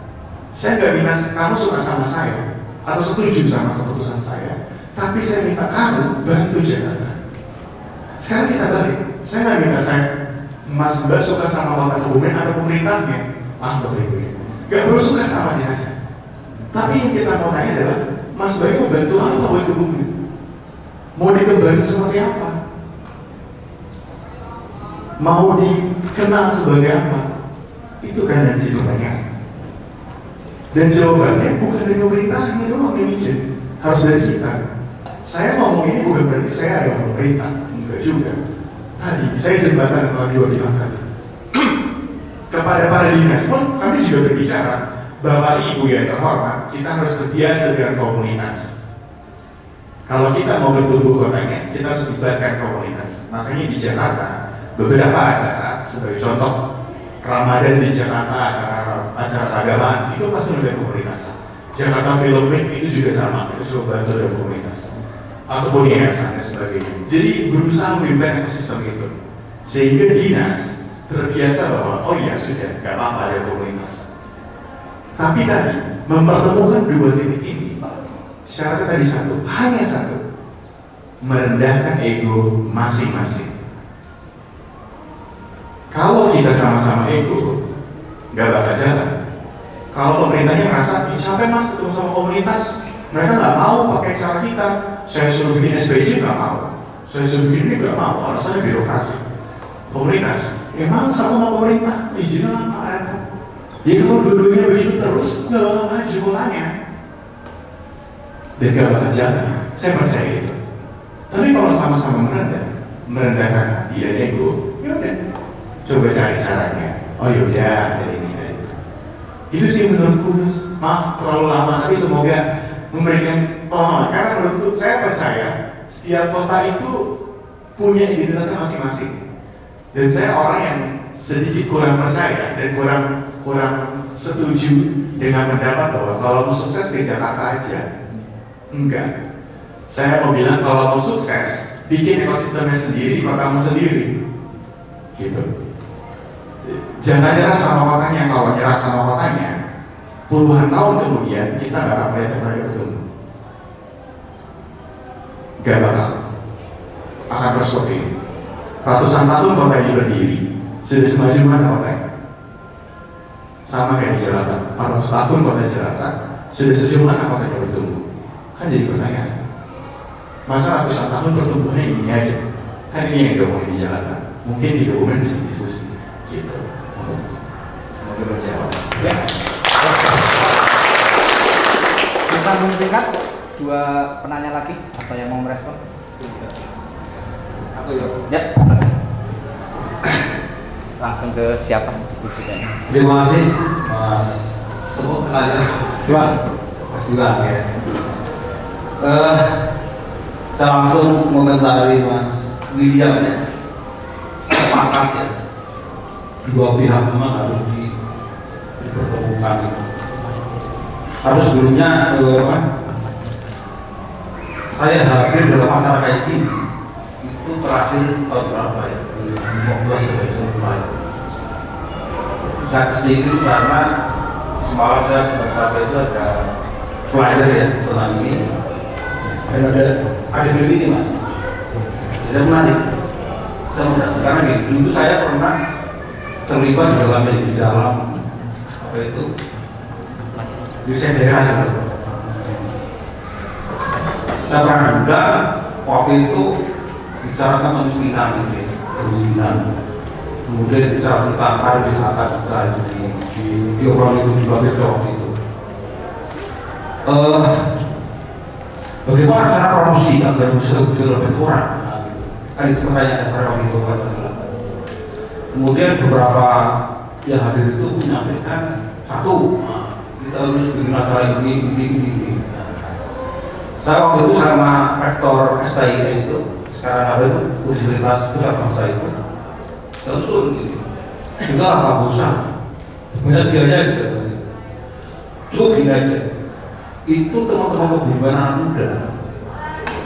Saya nggak minta kamu suka sama saya atau setuju sama keputusan saya, tapi saya minta kamu bantu Jakarta. Sekarang kita balik. Saya nggak minta Mas Mbak suka sama Kota Kebumen atau pemerintahnya, Bapak Ibu. Gak perlu suka sama dinasnya. Tapi yang kita mau tanya adalah, Mas Mbak mau bantu apa buat Kebumen? Mau dikembangin seperti apa? Mau dikenal sebagai apa? Itu kan yang jadi pertanyaan. Dan jawabannya bukan dari pemerintahnya doang yang mikir, harus dari kita. Saya ngomong ini bukan berarti saya adalah pemerintah, enggak juga. Tadi saya jembatan antara dua pihak tadi. Kepada para dinas pun kami juga berbicara, Bapak Ibu yang terhormat, kita harus terbiasa dengan komunitas. Kalau kita mau bertumbuh kotanya, kita harus melibatkan komunitas. Makanya di Jakarta beberapa acara, sebagai contoh Ramadan di Jakarta, acara keagamaan itu pasti ada komunitas. Jakarta Film Week itu juga sama, kita coba bantu dengan komunitas. Ataupun yayasan dan sebagainya. Jadi berusaha mengubah ekosistem itu, sehingga dinas terbiasa bahwa oh iya sudah, nggak apa-apa ada komunitas. Tapi tadi mempertemukan dua titik ini, syaratnya tadi satu, hanya satu, merendahkan ego masing-masing. Kalau kita sama-sama ego, nggak bakal jalan. Kalau pemerintahnya ngerasa capek mas ketemu sama komunitas, mereka nggak mau pakai cara kita. Saya suruh bikin SPJ nggak mau, saya suruh bikin ini nggak mau, alasannya birokrasi. Komunitas, emang sama pemerintah, izinnya lama repot. Ya kalau dua-duanya begitu terus, nggak bakal maju polanya, dan nggak bakal jalan. Saya percaya itu. Tapi kalau sama-sama merendahkan hati dan ego, yaudah, coba cari caranya. Oh yaudah, ada ini, ada itu. Itu sih menurutku, mas. Maaf terlalu lama, tapi semoga memberikan pemahaman. Karena menurutku, saya percaya setiap kota itu punya identitasnya masing-masing. Dan saya orang yang sedikit kurang percaya dan kurang setuju dengan pendapat bahwa kalau mau sukses di Jakarta aja. Enggak. Saya mau bilang kalau mau sukses bikin ekosistemnya sendiri, kotamu sendiri, gitu. Jangan nyerah sama kotanya. Kalau nyerah sama kotanya, puluhan tahun kemudian kita nggak akan melihat kota itu bertumbuh. Gak bakal. Akan terus seperti ini. Ratusan tahun kota ini berdiri, sudah semaju mana kotanya? Sama kayak di Jakarta, 400 tahun kota Jakarta, sudah sejauh mana kotanya bertumbuh? Kan jadi pertanyaan. Masa ratusan tahun pertumbuhannya ini aja? Kan ini yang diomongin di Jakarta. Mungkin di Kebumen bisa diskusi, gitu. Semoga menjawab. Ya. Kita menunjukkan dua penanya lagi, atau yang mau merespon? Aku ya. Ya. Langsung ke siapa? Terima kasih Mas. Semua penanya juga ya. Saya langsung komentari Mas William ya. Sepakat ya. Dua pihak memang harus dipertemukan. Tapi sebelumnya saya hadir dalam acara kayak gini itu terakhir tahun berapa ya? 2015 sebagai mulai. Saya kesini karena semalam saya baca itu ada flyer ya tentang ini. Dan ada ini Mas. Saya menarik. Saya menarik karena gini, dulu saya pernah terlibat di dalam apa itu desain daerah gitu. Saya pernah juga waktu itu bicara tentang kemiskinan gitu, kemiskinan. Kemudian bicara tentang pariwisata juga di obrolan itu di Babel waktu itu. Bagaimana cara promosi agar bisa lebih kurang? Kan itu pertanyaan dasar waktu itu kan. Kemudian beberapa yang hadir itu menyampaikan satu, kita harus bikin acara ini. Saya waktu itu sama rektor STI itu, sekarang ada itu Universitas Pusat Bangsa itu, saya usul gitu. Kita lah bagusan, banyak biaya gitu. Cukup gini aja. Itu teman-teman kebumen anak muda,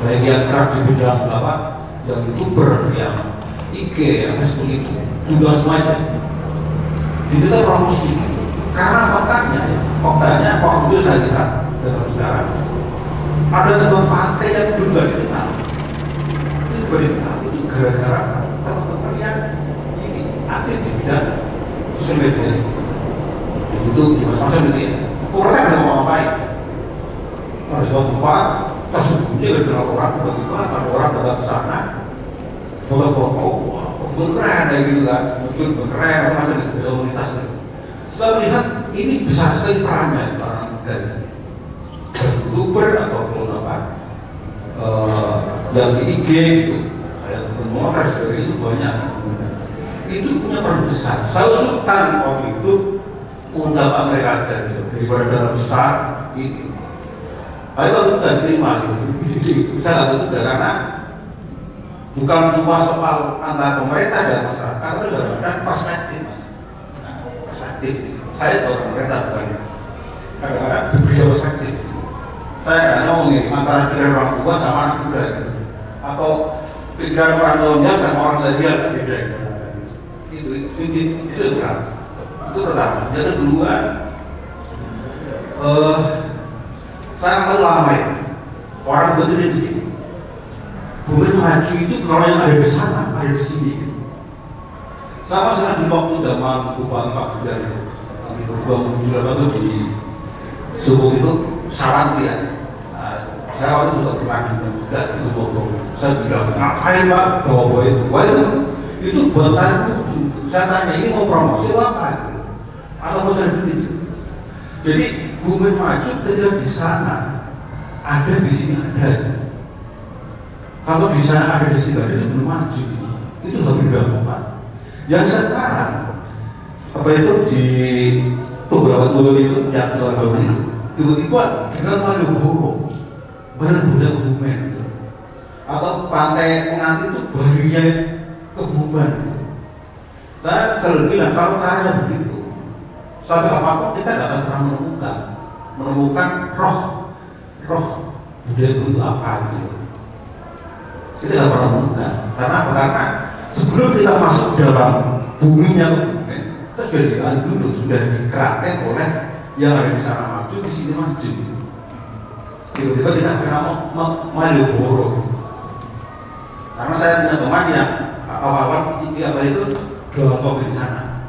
baik yang kerap di bidang apa, yang YouTuber, yang IG, yang Facebook itu, juga semuanya. Kita promosi. Karena faktanya waktu itu saya lihat dan sekarang ada sebuah pantai yang dulu nggak dikenal. Itu dikenal itu gara-gara teman-teman yang ini aktif di bidang sosial media itu. Itu di masa media. Orang nggak mau ngapain. Ada sebuah tempat tersembunyi dari orang tiba-tiba kalau orang datang ke sana foto-foto, keren kayak gitu kan, muncul keren macam itu komunitas. Saya melihat ini besar sekali perannya dari YouTuber ataupun apa yang di IG gitu, ada promoter sebagainya itu banyak. Itu punya peran besar. Saya usulkan waktu itu undang mereka aja gitu, daripada dana besar itu. Tapi kalau itu tidak diterima gitu, saya nggak juga karena bukan cuma soal antara pemerintah dan masyarakat, tapi juga ada perspektif mas. Perspektif. Saya tahu pemerintah bukan kadang-kadang berbeda perspektif. Saya nggak mau nih antara pikiran orang tua sama anak muda gitu. Atau pikiran orang tuanya sama orang tua kan beda gitu. Itu berat. Itu pertama. Yang kedua, saya mau lama ya. Orang betul begini. Bumen maju itu kalau yang ada di sana, ada di sini. Sama sekarang di waktu zaman Bupati Pak Bujar itu, di muncul itu di suku itu saran ya. Saya waktu itu juga pernah bilang juga itu bohong. Saya bilang ngapain Pak bawa itu? Wah itu buatan saya tanya ini mau promosi apa? Atau mau saya duit? Jadi Bumen maju tidak di sana, ada di sini ada. Kalau di sana ada di sini ada itu belum maju, itu lebih gampang. Yang sekarang apa itu di beberapa tahun itu yang tahun itu tiba-tiba dengan Malioboro benar-benar Kebumen gitu. Atau pantai Pengantin itu barunya Kebumen. Saya selalu bilang kalau caranya begitu, sampai apapun kita nggak akan pernah menemukan roh budaya itu apa gitu. Kita nggak pernah menemukan. Karena apa? Karena sebelum kita masuk dalam buminya kebumen, kita sudah diadu dulu, sudah dikerahkan oleh yang ada di sana maju, di sini maju. Tiba-tiba kita pernah Malioboro. Karena saya punya teman yang awal-awal itu jualan kopi di sana.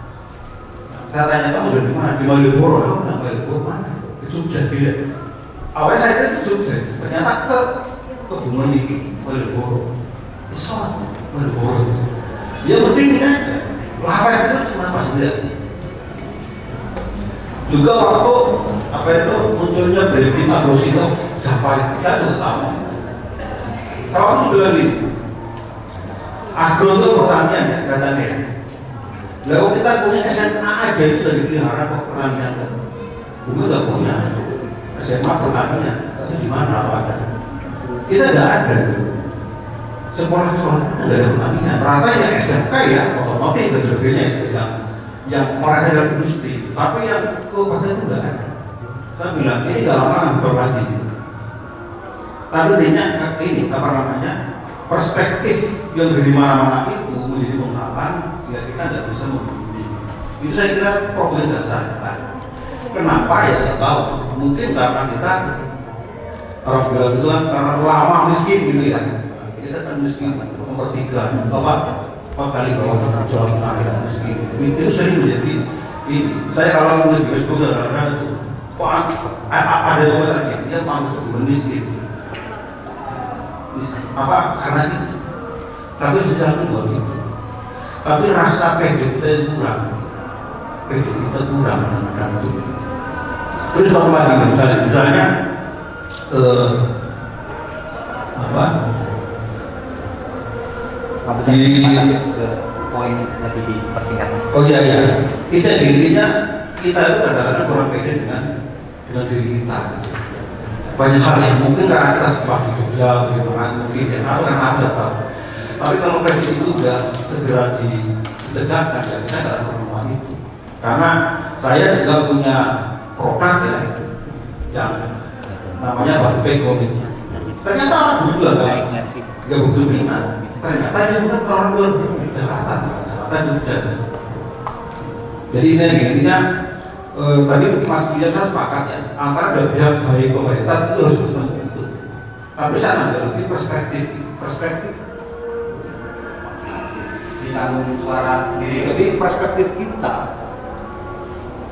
Saya tanya, kamu sudah di mana? Di Malioboro. Kamu bilang Malioboro mana? Ke Jogja. Bila awalnya saya itu ke Jogja, ternyata ke Kebumen ini Malioboro. Islam Malioboro. Dia berdiri aja. Lava itu cuma pas dia. Juga waktu apa itu munculnya Branding Agrosinov Java, saya juga tahu. Saya waktu bilang ini, agro itu pertanian ya, katanya. Lalu kita punya SMA aja itu dari pelihara kok pertanian. Bukan nggak punya SMA pertanian, itu di mana apa ada? Kita nggak ada. Sekolah-sekolah kita nggak ada pertanian. Rata ya SMK ya, otomotif dan sebagainya yang orang dalam industri. Tapi yang ke pertanian itu nggak ada. Saya bilang ini nggak lama kantor lagi. Tapi intinya ini apa namanya perspektif yang dari mana-mana itu menjadi penghalang sehingga kita nggak bisa membeli. Itu saya kira problem dasar. Kenapa ya saya tahu? Mungkin karena kita orang bilang itu kan karena lama miskin gitu ya. Kita kan miskin nomor 3 apa kali bawah Jawa Tengah ya miskin. Itu sering menjadi ini. Saya kalau melihat di Facebook kadang-kadang kok ada komentar dia masuk ke miskin. Apa karena itu? Tapi sudah buat itu. Tapi rasa pede kita yang kurang. Pede kita kurang kadang-kadang itu. Terus satu lagi misalnya apa? Di poin lebih dipersingkat. Oh iya. Intinya kita itu kadang-kadang kurang pede dengan diri kita. Banyak hal yang mungkin karena kita sekolah di Jogja, mungkin ya, atau karena apa tahu. Tapi kalau pede itu nggak segera ditegakkan, ya kita nggak akan menemukan itu. Karena saya juga punya produk ya, yang namanya batu pegon itu. Ternyata orang juga nggak begitu minat. Ternyata yang benar orang luar Jakarta Jogja. Jadi intinya tadi Mas Bian kan sepakat ya, antara ada pihak baik pemerintah itu harus ketemu itu. Tapi saya ngambil lagi perspektif Disambung suara sendiri. Jadi perspektif kita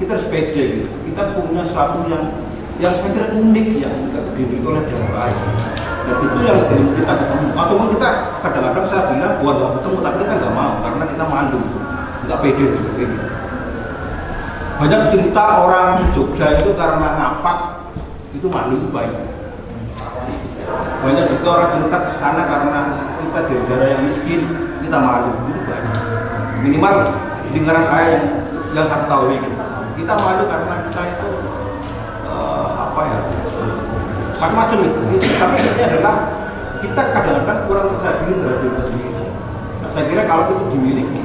harus pede gitu. Kita punya sesuatu yang saya kira unik yang tidak dimiliki oleh orang lain. Dan itu yang sebelum kita ketemu. Ataupun kita kadang-kadang saya bilang buat ketemu, tapi kita nggak mau karena kita malu, nggak pede seperti itu. Banyak cerita orang Jogja itu karena ngapak itu malu itu baik. Banyak juga orang cerita ke sana karena kita dari daerah yang miskin kita malu itu baik. Minimal lingkaran saya yang saya tahu ini kita malu karena kita itu apa ya macam-macam itu. Tapi ini adalah kita kadang-kadang kurang percaya diri terhadap diri sendiri. Nah, saya kira kalau itu dimiliki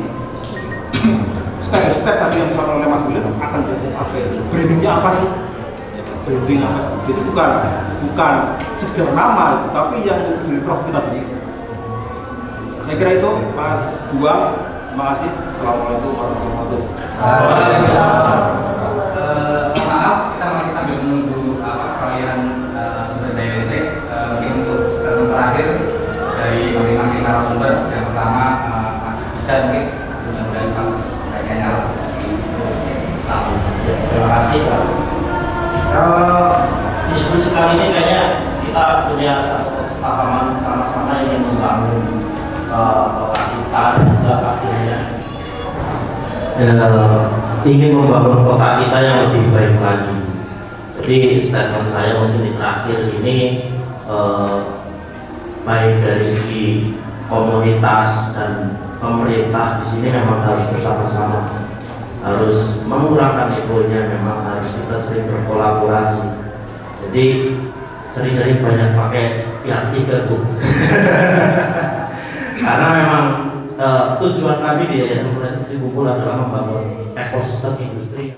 step-step tadi yang disampaikan oleh Mas William akan jadi apa ya? Brandingnya apa sih? Branding apa sih? Jadi bukan sekedar nama, tapi yang dari prof kita sendiri. Saya kira itu Mas Juang. Terima kasih. Assalamualaikum warahmatullahi wabarakatuh. Maaf, kita masih sambil menunggu peralihan sumber daya listrik. Mungkin untuk statement terakhir dari masing-masing narasumber. Yang pertama Mas Ica mungkin, mudah-mudahan Mas Terima kasih Pak. Diskusi kali ini kayaknya kita punya satu kesepahaman sama-sama ingin membangun kota kita juga akhirnya ingin membangun kota kita yang lebih baik lagi. Jadi statement saya mungkin di terakhir ini baik dari segi komunitas dan pemerintah di sini memang harus bersama-sama, harus mengurangkan egonya, memang harus kita sering berkolaborasi. Jadi sering-sering banyak pakai pihak tiga Bu. Karena memang tujuan kami di Yayasan Pemerintah Tribungkul adalah membangun ekosistem industri.